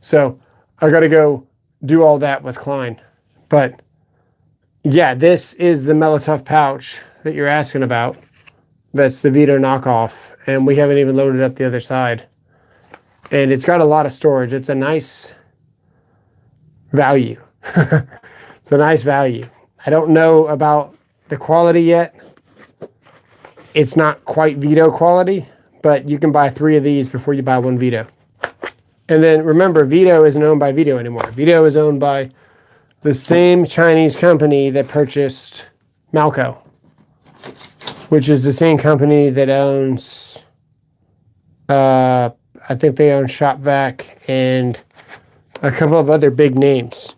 A: So I got to go do all that with Klein. But yeah, this is the Melatough pouch that you're asking about. That's the Vito knockoff, and we haven't even loaded up the other side. And it's got a lot of storage. It's a nice value. It's a nice value. I don't know about the quality yet. It's not quite Vito quality, but you can buy 3 of these before you buy 1 Vito. And then remember, Vito isn't owned by Vito anymore. Vito is owned by the same Chinese company that purchased Malco, which is the same company that owns, I think they own ShopVac and a couple of other big names.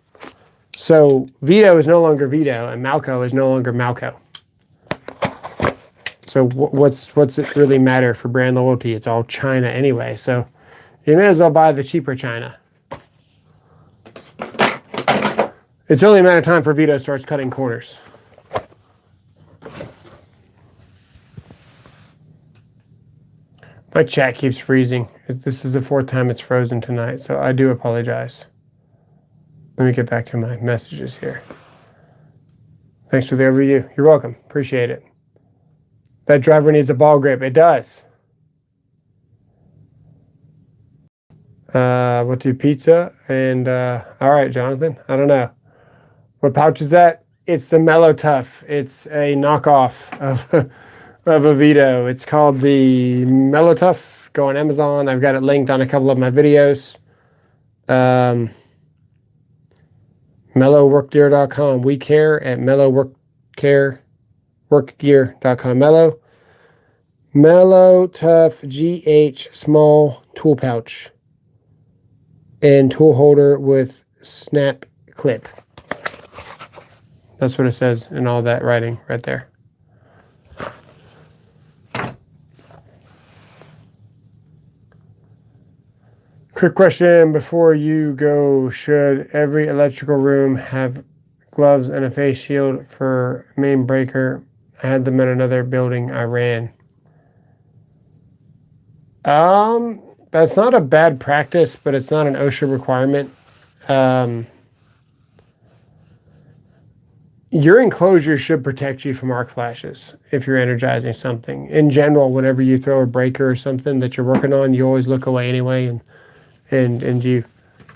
A: So Vito is no longer Vito, and Malco is no longer Malco. So what's it really matter for brand loyalty? It's all China anyway. So you may as well buy the cheaper China. It's only a matter of time for Vito starts cutting corners. My chat keeps freezing. This is the 4th time it's frozen tonight, so I do apologize. Let me get back to my messages here. Thanks for the overview. You're welcome. Appreciate it. That driver needs a ball grip. It does. What do pizza? And all right, Jonathan. I don't know. What pouch is that? It's the Mellow Tough. It's a knockoff of a Vito. It's called the Mellow Tough. Go on Amazon. I've got it linked on a couple of my videos. mellowworkgear.com. We care at mellowworkgear.com. Mellow Tough GH small tool pouch and tool holder with snap clip. That's what it says in all that writing right there. Quick question before you go. Should every electrical room have gloves and a face shield for main breaker? I had them in another building I ran. That's not a bad practice, but it's not an OSHA requirement. Your enclosure should protect you from arc flashes if you're energizing something. In general, whenever you throw a breaker or something that you're working on, you always look away anyway, and you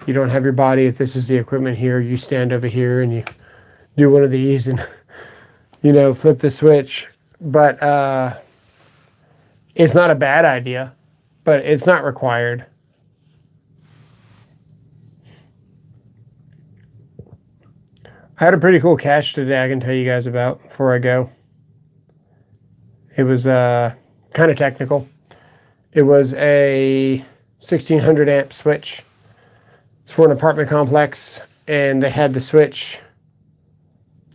A: don't have your body. If this is the equipment here, you stand over here and you do one of these and flip the switch. But it's not a bad idea, but it's not required. I had a pretty cool cache today I can tell you guys about before I go. It was kind of technical. It was a 1600 amp switch. It's for an apartment complex, and they had the switch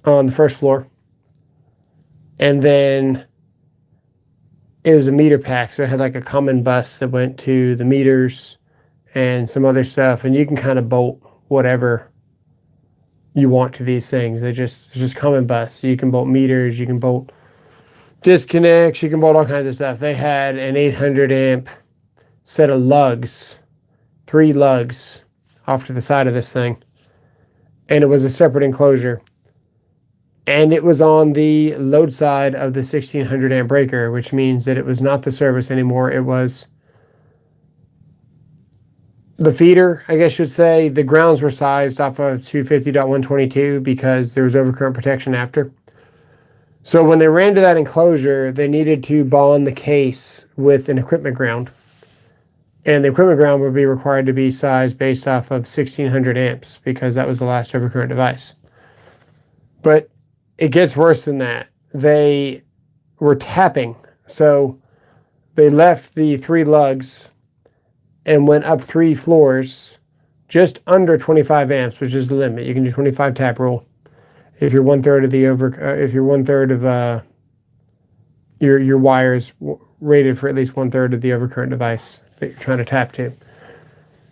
A: on the first floor. And then it was a meter pack, so it had like a common bus that went to the meters and some other stuff, and you can kind of bolt whatever you want to these things. It's just common bus. So you can bolt meters, you can bolt disconnects, you can bolt all kinds of stuff. They had an 800 amp set of lugs, 3 lugs off to the side of this thing, and it was a separate enclosure, and it was on the load side of the 1600 amp breaker, which means that it was not the service anymore. It was the feeder, I guess you'd say. The grounds were sized off of 250.122 because there was overcurrent protection after. So when they ran to that enclosure, they needed to bond the case with an equipment ground. And the equipment ground would be required to be sized based off of 1600 amps because that was the last overcurrent device. But it gets worse than that. They were tapping. So they left the 3 lugs and went up 3 floors just under 25 amps, which is the limit. You can do 25 tap rule if you're 1/3 of the if you're 1/3 of your wires rated for at least 1/3 of the overcurrent device that you're trying to tap to.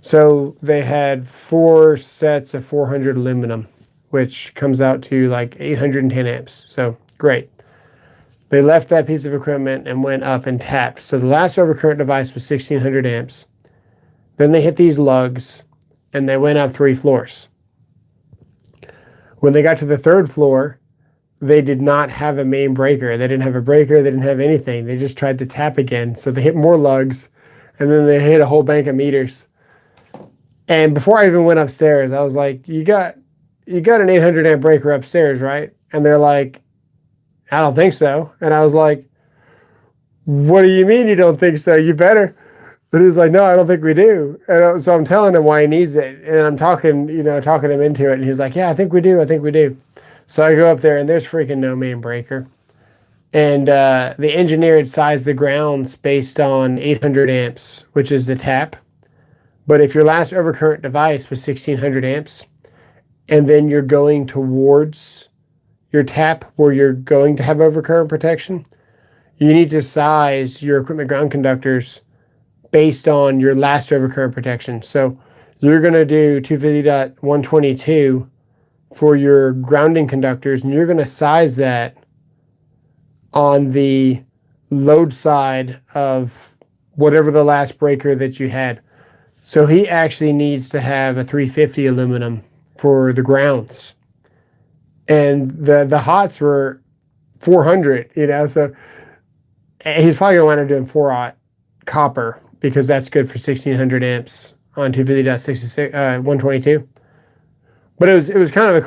A: So they had 4 sets of 400 aluminum, which comes out to like 810 amps. So great. They left that piece of equipment and went up and tapped. So the last overcurrent device was 1600 amps. Then they hit these lugs and they went up 3 floors. When they got to the 3rd floor, they did not have a main breaker. They didn't have a breaker. They didn't have anything. They just tried to tap again. So they hit more lugs, and then they hit a whole bank of meters. And before I even went upstairs, I was like, you got you got an 800 amp breaker upstairs, right? And they're like, I don't think so. And I was like, what do you mean you don't think so? You better. And he's like, no, I don't think we do. And so I'm telling him why he needs it. And I'm talking him into it. And he's like, yeah, I think we do. I think we do. So I go up there and there's freaking no main breaker. And the engineer had sized the grounds based on 800 amps, which is the tap. But if your last overcurrent device was 1600 amps, and then you're going towards your tap where you're going to have overcurrent protection, you need to size your equipment ground conductors based on your last overcurrent protection. So you're going to do 250.122 for your grounding conductors, and you're going to size that on the load side of whatever the last breaker that you had. So he actually needs to have a 350 aluminum for the grounds. And the hots were 400, so he's probably going to wind up doing 4-aught copper because that's good for 1600 amps on 250.122. But it was kind of a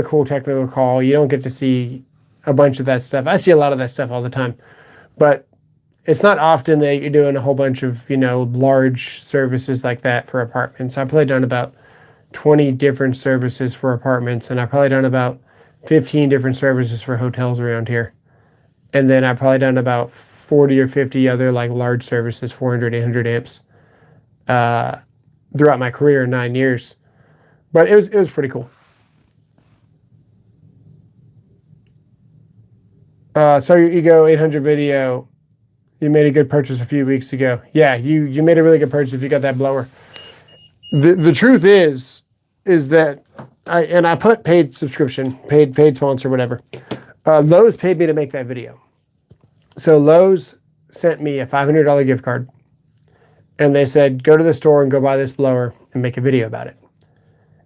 A: cool technical call. You don't get to see a bunch of that stuff. I see a lot of that stuff all the time, but it's not often that you're doing a whole bunch of, large services like that for apartments. I've probably done about 20 different services for apartments, and I've probably done about 15 different services for hotels around here. And then I've probably done about 40 or 50 other large services, 400, 800 amps, throughout my career in 9 years. But it was pretty cool. So your Ego 800 video, you made a good purchase a few weeks ago. Yeah, you made a really good purchase if you got that blower. The truth is that I put paid subscription, paid sponsor, whatever. Lowe's paid me to make that video. So Lowe's sent me a $500 gift card, and they said, go to the store and go buy this blower and make a video about it.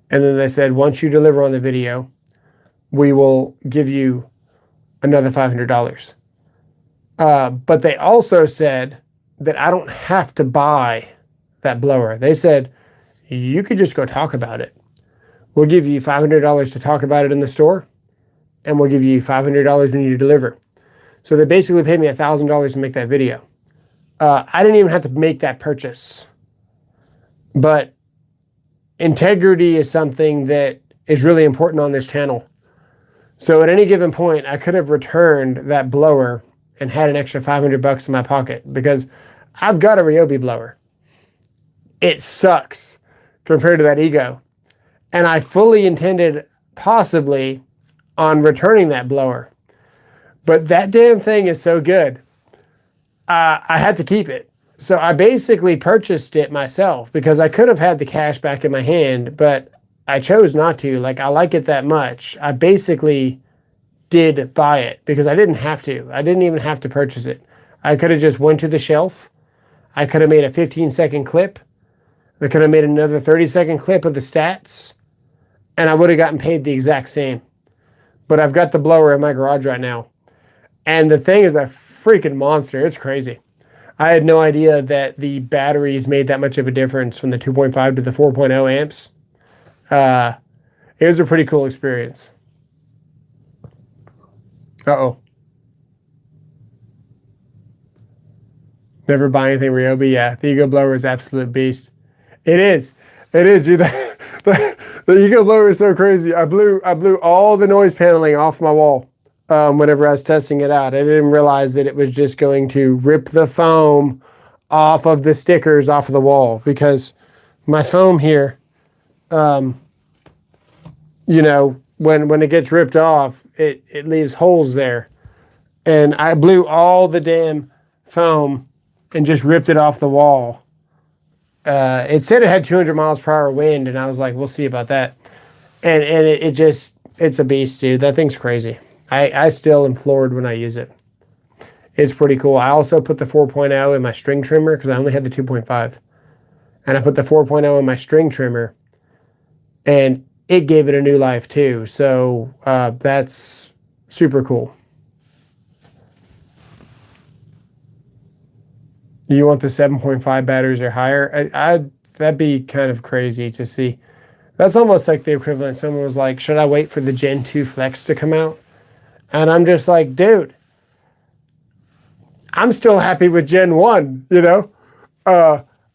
A: And then they said, once you deliver on the video, we will give you another $500. But they also said that I don't have to buy that blower. They said, you could just go talk about it. We'll give you $500 to talk about it in the store, and we'll give you $500 when you deliver. So they basically paid me $1,000 to make that video. I didn't even have to make that purchase. But integrity is something that is really important on this channel. So at any given point, I could have returned that blower and had an extra $500 in my pocket because I've got a Ryobi blower. It sucks compared to that Ego. And I fully intended possibly on returning that blower. But that damn thing is so good. I had to keep it. So I basically purchased it myself because I could have had the cash back in my hand, but I chose not to. I like it that much. I basically did buy it because I didn't have to. I didn't even have to purchase it. I could have just went to the shelf. I could have made a 15-second clip. I could have made another 30-second clip of the stats, and I would have gotten paid the exact same. But I've got the blower in my garage right now, and the thing is a freaking monster. It's crazy. I had no idea that the batteries made that much of a difference from the 2.5 to the 4.0 amps. It was a pretty cool experience. Uh-oh. Never buy anything Ryobi. Yeah, the Ego blower is absolute beast. It is. It is, dude. The Ego blower is so crazy. I blew all the noise paneling off my wall whenever I was testing it out. I didn't realize that it was just going to rip the foam off of the stickers off of the wall because my foam here, when it gets ripped off, it leaves holes there. And I blew all the damn foam and just ripped it off the wall. It said it had 200 miles per hour wind, and I was like, we'll see about that. And it's a beast, dude. That thing's crazy. I still am floored when I use it. It's pretty cool. I also put the 4.0 in my string trimmer because I only had the 2.5. And I put the 4.0 in my string trimmer, and it gave it a new life too. So that's super cool. You want the 7.5 batteries or higher? That'd be kind of crazy to see. That's almost like the equivalent. Someone was like, should I wait for the Gen 2 Flex to come out? And I'm just like, dude, I'm still happy with Gen 1, you know?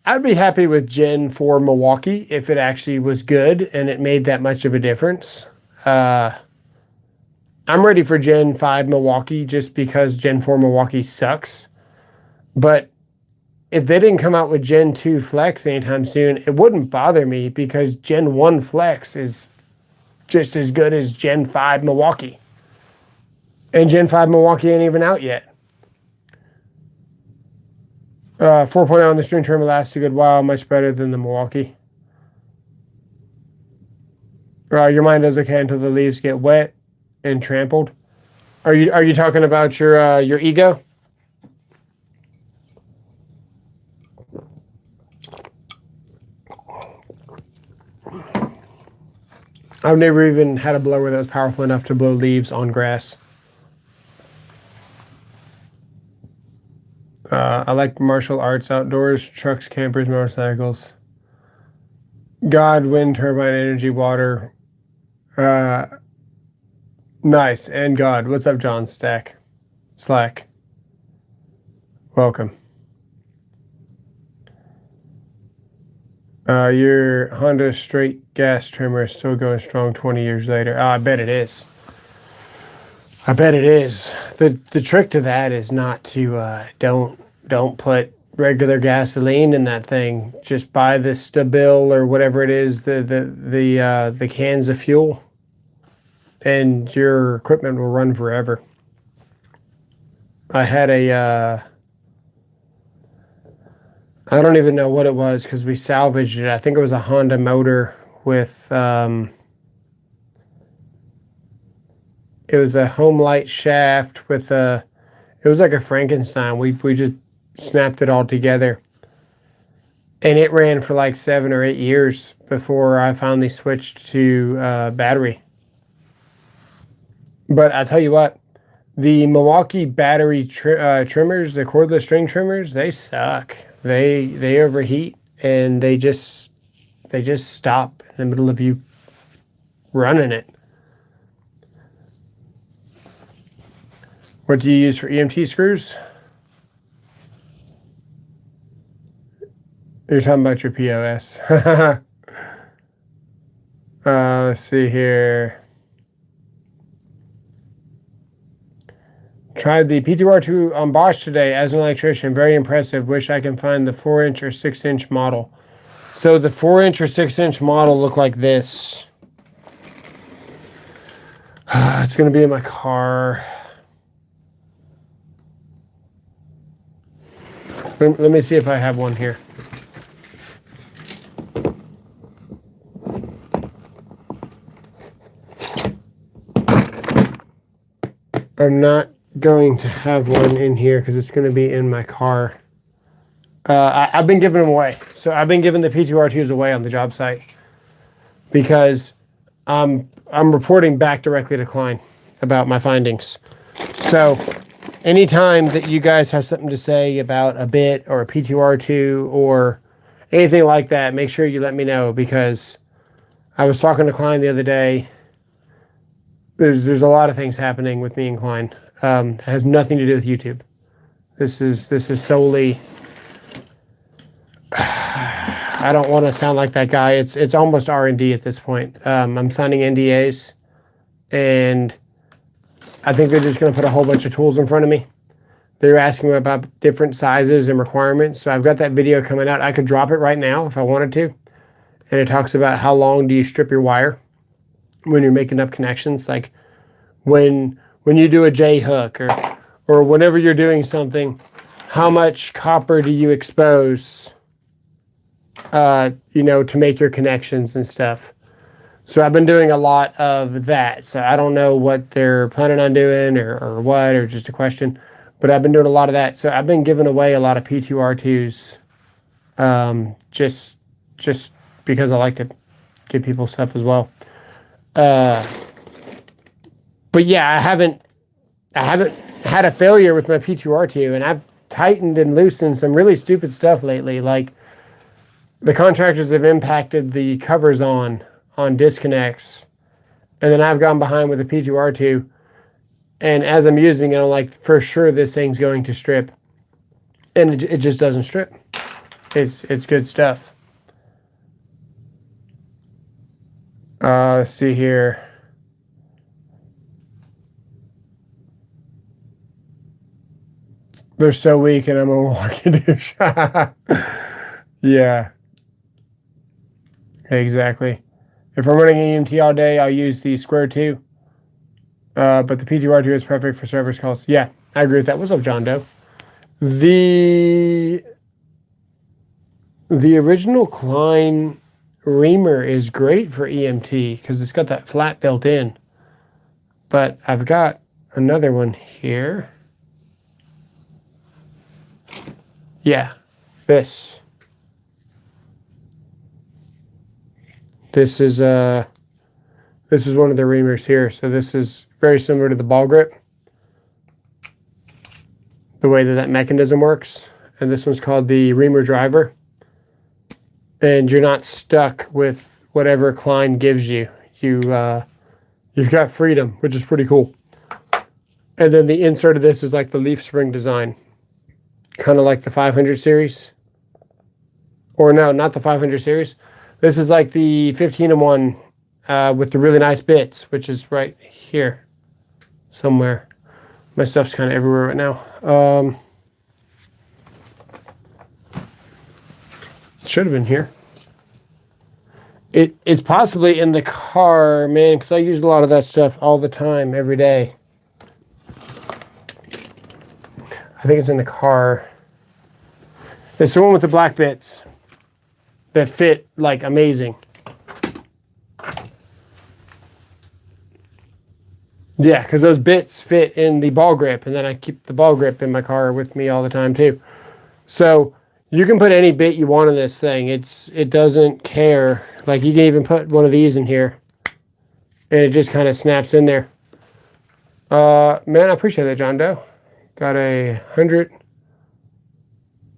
A: I'd be happy with Gen 4 Milwaukee if it actually was good and it made that much of a difference. I'm ready for Gen 5 Milwaukee just because Gen 4 Milwaukee sucks. But if they didn't come out with Gen 2 Flex anytime soon, it wouldn't bother me because Gen 1 Flex is just as good as Gen 5 Milwaukee. And Gen 5 Milwaukee ain't even out yet. 4.0 on the string trim lasts a good while, much better than the Milwaukee. Your mind does okay until the leaves get wet and trampled. Are you talking about your ego? I've never even had a blower that was powerful enough to blow leaves on grass. I like martial arts outdoors, trucks, campers, motorcycles. God, wind, turbine, energy, water. Nice. And God. What's up, John Slack. Welcome. Your Honda straight gas trimmer is still going strong 20 years later. Oh, I bet it is. I bet it is. The trick to that is not to don't put regular gasoline in that thing. Just buy the Stabil or whatever it is, the cans of fuel, and your equipment will run forever. I had I don't even know what it was because we salvaged it. I think it was a Honda motor with it was a Olight shaft with it was like a Frankenstein. We just snapped it all together. And it ran for like 7 or 8 years before I finally switched to battery. But I tell you what, the Milwaukee battery trimmers, the cordless string trimmers, they suck. They overheat and they just stop in the middle of you running it. What do you use for EMT screws? You're talking about your POS. Let's see here. Tried the P2R2 on Bosch today as an electrician. Very impressive. Wish I can find the 4-inch or 6-inch model. So the 4-inch or 6-inch model look like this. It's going to be in my car. Let me see if I have one here. I'm not going to have one in here because it's going to be in my car. I've been giving them away. So I've been giving the P2R2s away on the job site because I'm reporting back directly to Klein about my findings. So anytime that you guys have something to say about a bit or a P2R2 or anything like that, make sure you let me know because I was talking to Klein the other day. There's a lot of things happening with me and Klein. It has nothing to do with YouTube. This is solely. I don't want to sound like that guy. It's almost R&D at this point. I'm signing NDAs, and I think they're just going to put a whole bunch of tools in front of me. They're asking me about different sizes and requirements. So I've got that video coming out. I could drop it right now if I wanted to, and it talks about how long do you strip your wire when you're making up connections, like when you do a J hook or whenever you're doing something, how much copper do you expose, to make your connections and stuff. So I've been doing a lot of that. So I don't know what they're planning on doing or what, or just a question, but I've been doing a lot of that. So I've been giving away a lot of P2R2s, just because I like to give people stuff as well. But yeah, I haven't had a failure with my P2R2, and I've tightened and loosened some really stupid stuff lately. Like the contractors have impacted the covers on on disconnects. And then I've gone behind with the P2R2. And as I'm using it, I'm like, for sure this thing's going to strip. And it just doesn't strip. It's good stuff. Let's see here. They're so weak and I'm a walking douche. Yeah. Exactly. If I'm running EMT all day, I'll use the Square 2. But the P2R2 is perfect for service calls. Yeah, I agree with that. What's up, John Doe? The original Klein reamer is great for EMT because it's got that flat built in. But I've got another one here. Yeah, this. This is one of the reamers here. So this is very similar to the ball grip, the way that mechanism works. And this one's called the reamer driver. And you're not stuck with whatever Klein gives you. You've got freedom, which is pretty cool. And then the insert of this is like the leaf spring design, kind of like the 500 series. Or no, not the 500 series. This is like the 15-in-1 with the really nice bits, which is right here somewhere. My stuff's kind of everywhere right now. It should have been here. It's possibly in the car, man, because I use a lot of that stuff all the time, every day. I think it's in the car. It's the one with the black bits that fit like amazing. Yeah, because those bits fit in the ball grip, and then I keep the ball grip in my car with me all the time too. So you can put any bit you want in this thing. It doesn't care. Like you can even put one of these in here, and it just kind of snaps in there. Man, I appreciate that, John Doe. Got a 100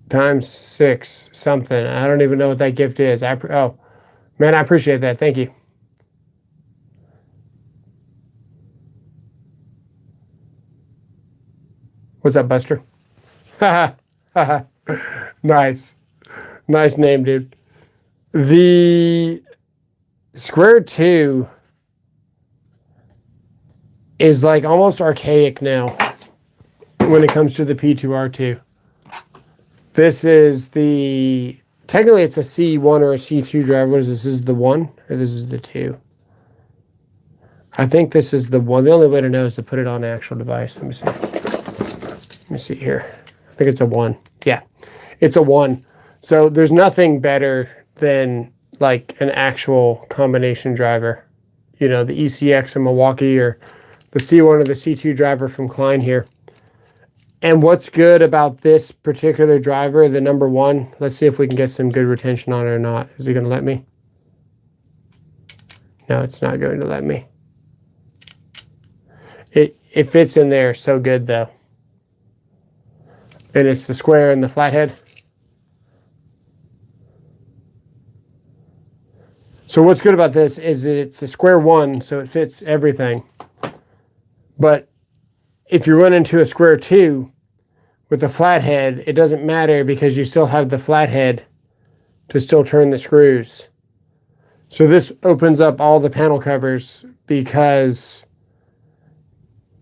A: times 6 something. I don't even know what that gift is. Oh, man, I appreciate that. Thank you. What's up, Buster? Nice. Nice name, dude. The Square 2 is like almost archaic now when it comes to the P2R2. This is the, technically it's a C1 or a C2 driver. What is this? This is the 1 or this is the 2? I think this is the 1. The only way to know is to put it on an actual device. Let me see. Let me see here. I think it's a 1. Yeah, it's a 1. So there's nothing better than like an actual combination driver. You know, the ECX from Milwaukee or the C1 or the C2 driver from Klein here. And what's good about this particular driver, the number 1, let's see if we can get some good retention on it or not. Is it going to let me? No, it's not going to let me. It fits in there so good though. And it's the square and the flathead. So what's good about this is that it's a square 1, so it fits everything. But if you run into a square 2 with a flathead, it doesn't matter because you still have the flathead to still turn the screws. So this opens up all the panel covers because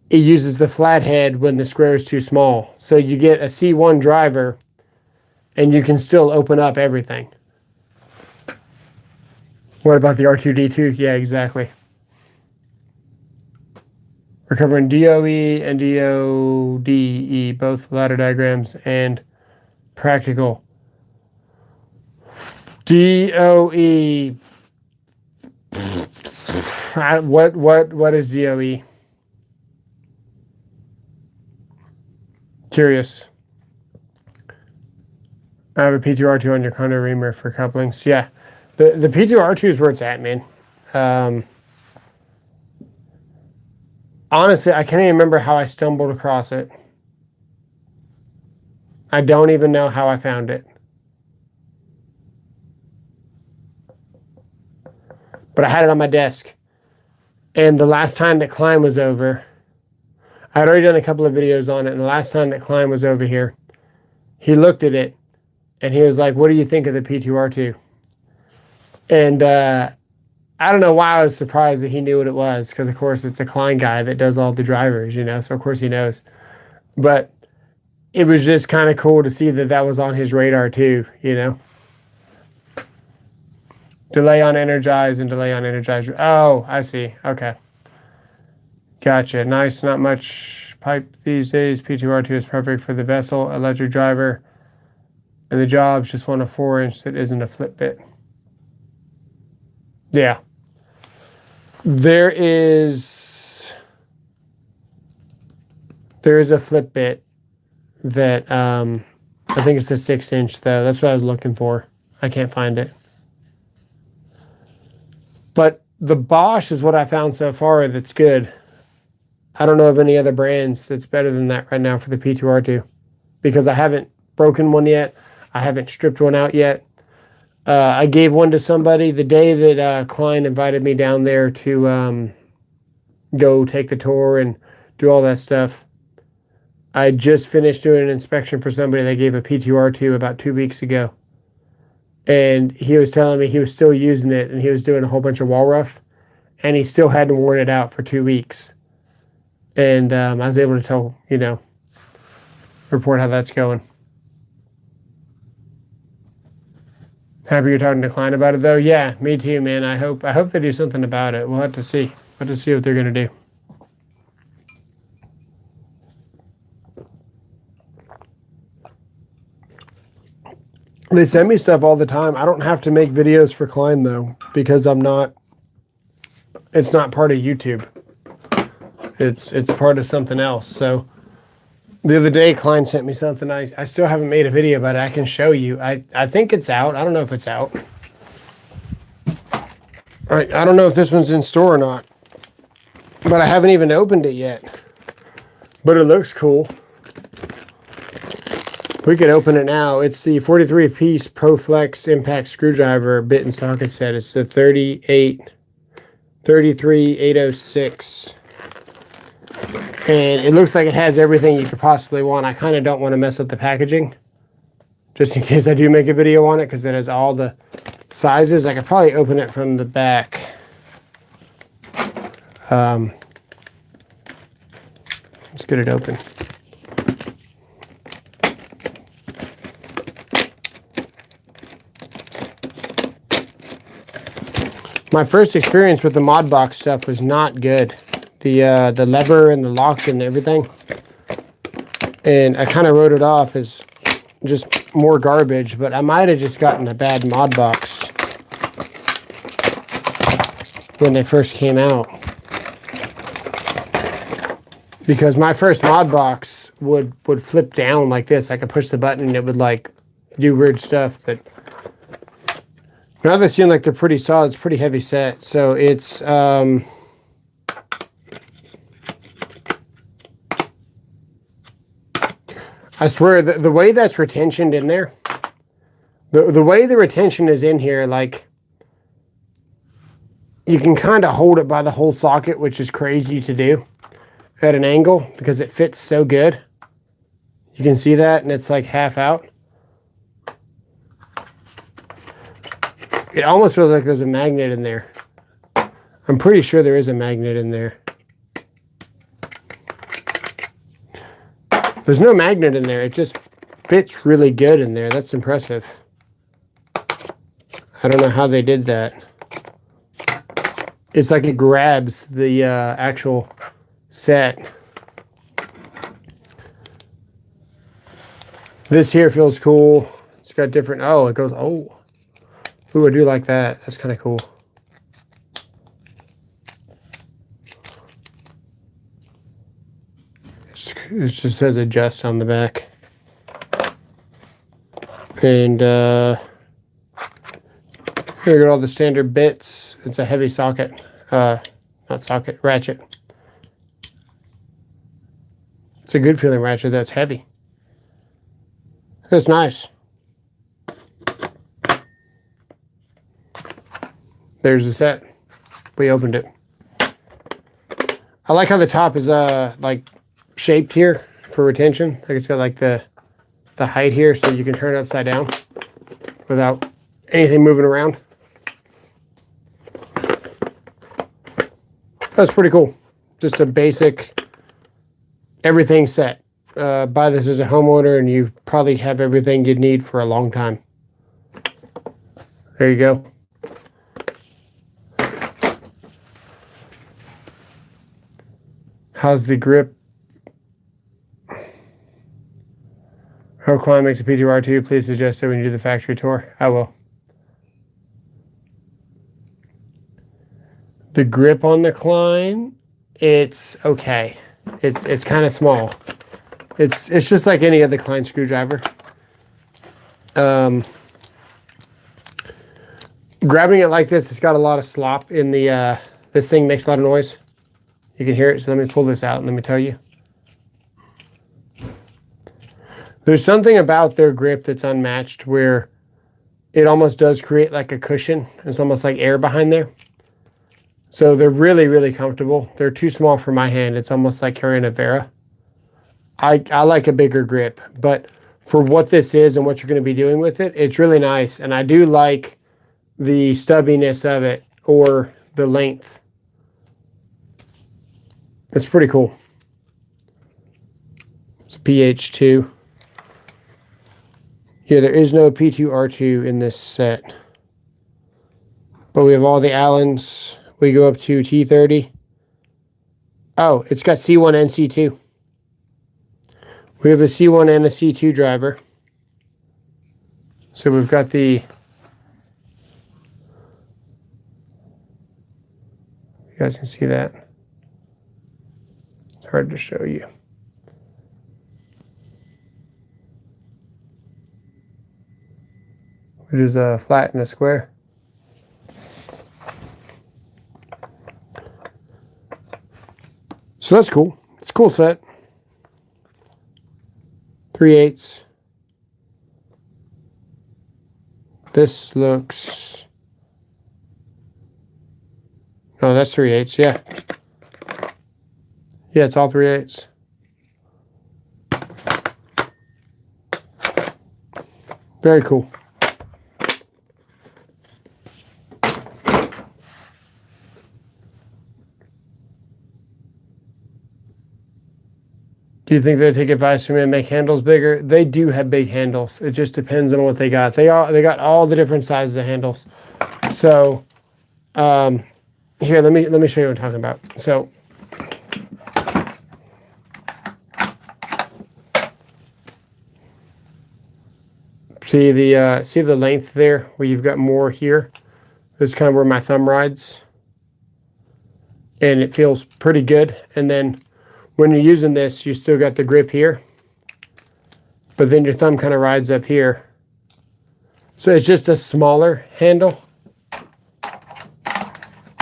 A: it uses the flathead when the square is too small. So you get a C1 driver and you can still open up everything. What about the R2D2? Yeah, exactly. We're covering DOE and DODE, both ladder diagrams and practical. DOE. What is DOE? Curious. I have a P2R2 on your condo reamer for couplings. Yeah, the P2R2 is where it's at, man. Honestly, I can't even remember how I stumbled across it. I don't even know how I found it. but I had it on my desk. And the last time that Klein was over, I had already done a couple of videos on it, and the last time that Klein was over here, he looked at it, and he was like, what do you think of the P2R2? And I don't know why I was surprised that he knew what it was, because, of course, it's a Klein guy that does all the drivers, you know, so, of course, he knows. But it was just kind of cool to see that that was on his radar, too, you know. Delay on energize and delay on energize. Oh, I see. Okay. Gotcha. Nice. Not much pipe these days. P2R2 is perfect for the vessel, electric driver, and the jobs just want a 4-inch that isn't a flip bit. Yeah. There is a flip bit that I think it's a 6-inch though. That's what I was looking for. I can't find it. But the Bosch is what I found so far that's good. I don't know of any other brands that's better than that right now for the P2R2, because I haven't broken one yet. I haven't stripped one out yet. I gave one to somebody the day that Klein invited me down there to go take the tour and do all that stuff. I just finished doing an inspection for somebody that gave a P2R2 about 2 weeks ago. And he was telling me he was still using it, and he was doing a whole bunch of wall rough, and he still hadn't worn it out for 2 weeks. And I was able to tell, you know, report how that's going. Happy you're talking to Klein about it, though. Yeah, me too, man. I hope they do something about it. We'll have to see. We'll have to see what they're going to do. They send me stuff all the time. I don't have to make videos for Klein, though, because it's not part of YouTube. It's part of something else. So the other day, Klein sent me something. I still haven't made a video about it. I can show you. I think it's out. I don't know if it's out. I don't know if this one's in store or not. But I haven't even opened it yet. But it looks cool. We could open it now. It's the 43-piece ProFlex impact screwdriver bit and socket set. It's the 33806. And it looks like it has everything you could possibly want. I kind of don't want to mess up the packaging, just in case I do make a video on it, because it has all the sizes. I could probably open it from the back. Let's get it open. My first experience with the mod box stuff was not good. The lever and the lock and everything. And I kind of wrote it off as just more garbage, but I might have just gotten a bad mod box when they first came out. Because my first mod box would flip down like this. I could push the button and it would like do weird stuff, but now they seem like they're pretty solid. It's pretty heavy set. So it's I swear the way that's retentioned in there, the way the retention is in here, like you can kind of hold it by the whole socket, which is crazy to do at an angle because it fits so good. You can see that, and it's like half out. It almost feels like there's a magnet in there. I'm pretty sure there is a magnet in there. There's no magnet in there. It just fits really good in there. That's impressive. I don't know how they did that. It's like it grabs the actual set. This here feels cool. It's got different, oh, it goes, oh. Ooh, I do like that. That's kind of cool. It just says adjust on the back. And here are all the standard bits. It's a heavy socket. Not socket, ratchet. It's a good feeling ratchet that's heavy. That's nice. There's the set. we opened it. I like how the top is like shaped here for retention. Like it's got like the height here, so you can turn it upside down without anything moving around. That's pretty cool. Just a basic, everything set. Buy this as a homeowner and you probably have everything you'd need for a long time. There you go. How's the grip? How Klein makes a P2R2, please suggest that when you do the factory tour. I will. The grip on the Klein, it's okay. It's kind of small. It's just like any other Klein screwdriver. Grabbing it like this, it's got a lot of slop in the, this thing makes a lot of noise. You can hear it, so let me pull this out and let me tell you. There's something about their grip that's unmatched where it almost does create like a cushion. It's almost like air behind there. So they're really, really comfortable. They're too small for my hand. It's almost like carrying a Vera. I like a bigger grip, but for what this is and what you're going to be doing with it, it's really nice. And I do like the stubbiness of it or the length. It's pretty cool. It's a PH2. Yeah, there is no P2R2 in this set. But we have all the Allens. We go up to T30. Oh, it's got C1 and C2. We have a C1 and a C2 driver. So we've got the... You guys can see that. It's hard to show you. Which is a flat and a square. So that's cool. It's a cool set. 3/8. This looks... No, that's 3/8, yeah. Yeah, it's all 3/8. Very cool. Do you think they take advice from me and make handles bigger? They do have big handles. It just depends on what they got. They got all the different sizes of handles. So here, let me show you what I'm talking about. So see the length there where you've got more here. This is kind of where my thumb rides. And it feels pretty good. And then when you're using this, you still got the grip here, but then your thumb kind of rides up here. So it's just a smaller handle.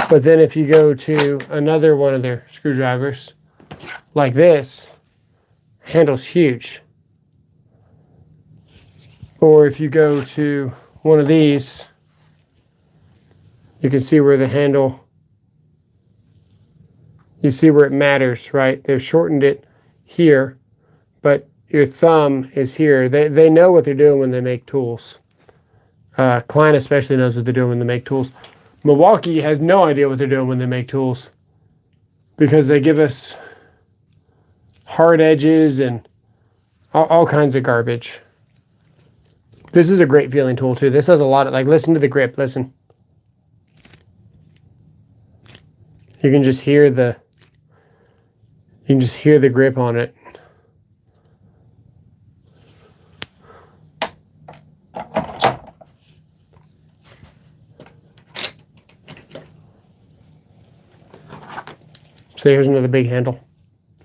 A: But then if you go to another one of their screwdrivers, like this, handle's huge. Or if you go to one of these, you can see where the handle, you see where it matters, right? They've shortened it here, but your thumb is here. They know what they're doing when they make tools. Klein especially knows what they're doing when they make tools. Milwaukee has no idea what they're doing when they make tools because they give us hard edges and all kinds of garbage. This is a great feeling tool too. This has a lot of, like, listen to the grip, listen. You can just hear the grip on it. So here's another big handle.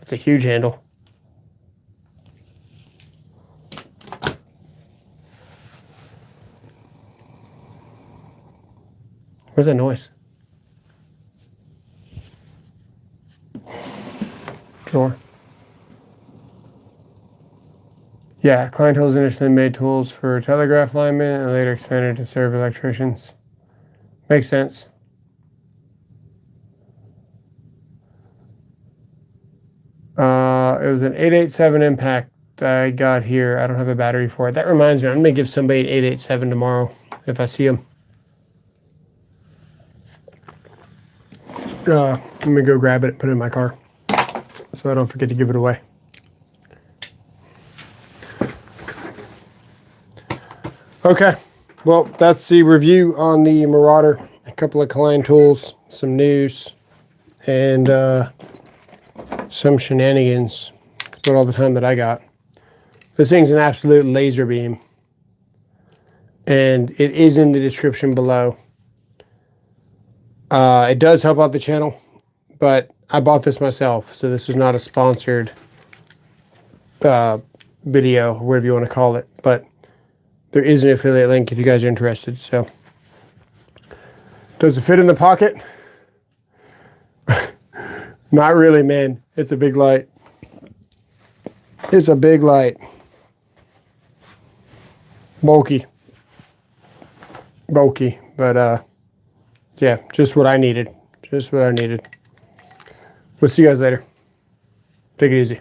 A: It's a huge handle. Where's that noise? Drawer. Yeah, Klein Tools initially made tools for telegraph linemen and later expanded to serve electricians. Makes sense. it was an 887 impact I got here. I don't have a battery for it. That reminds me, I'm going to give somebody an 887 tomorrow if I see them. I'm going to go grab it and put it in my car so I don't forget to give it away. Okay, well, that's the review on the Marauder. A couple of Klein Tools, some news, and some shenanigans. That's about all the time that I got. This thing's an absolute laser beam, and it is in the description below. It does help out the channel, but I bought this myself, so this is not a sponsored video, or whatever you want to call it, but there is an affiliate link if you guys are interested. So, does it fit in the pocket? Not really, man. It's a big light. It's a big light. Bulky, but yeah, just what I needed. Just what I needed. We'll see you guys later. Take it easy.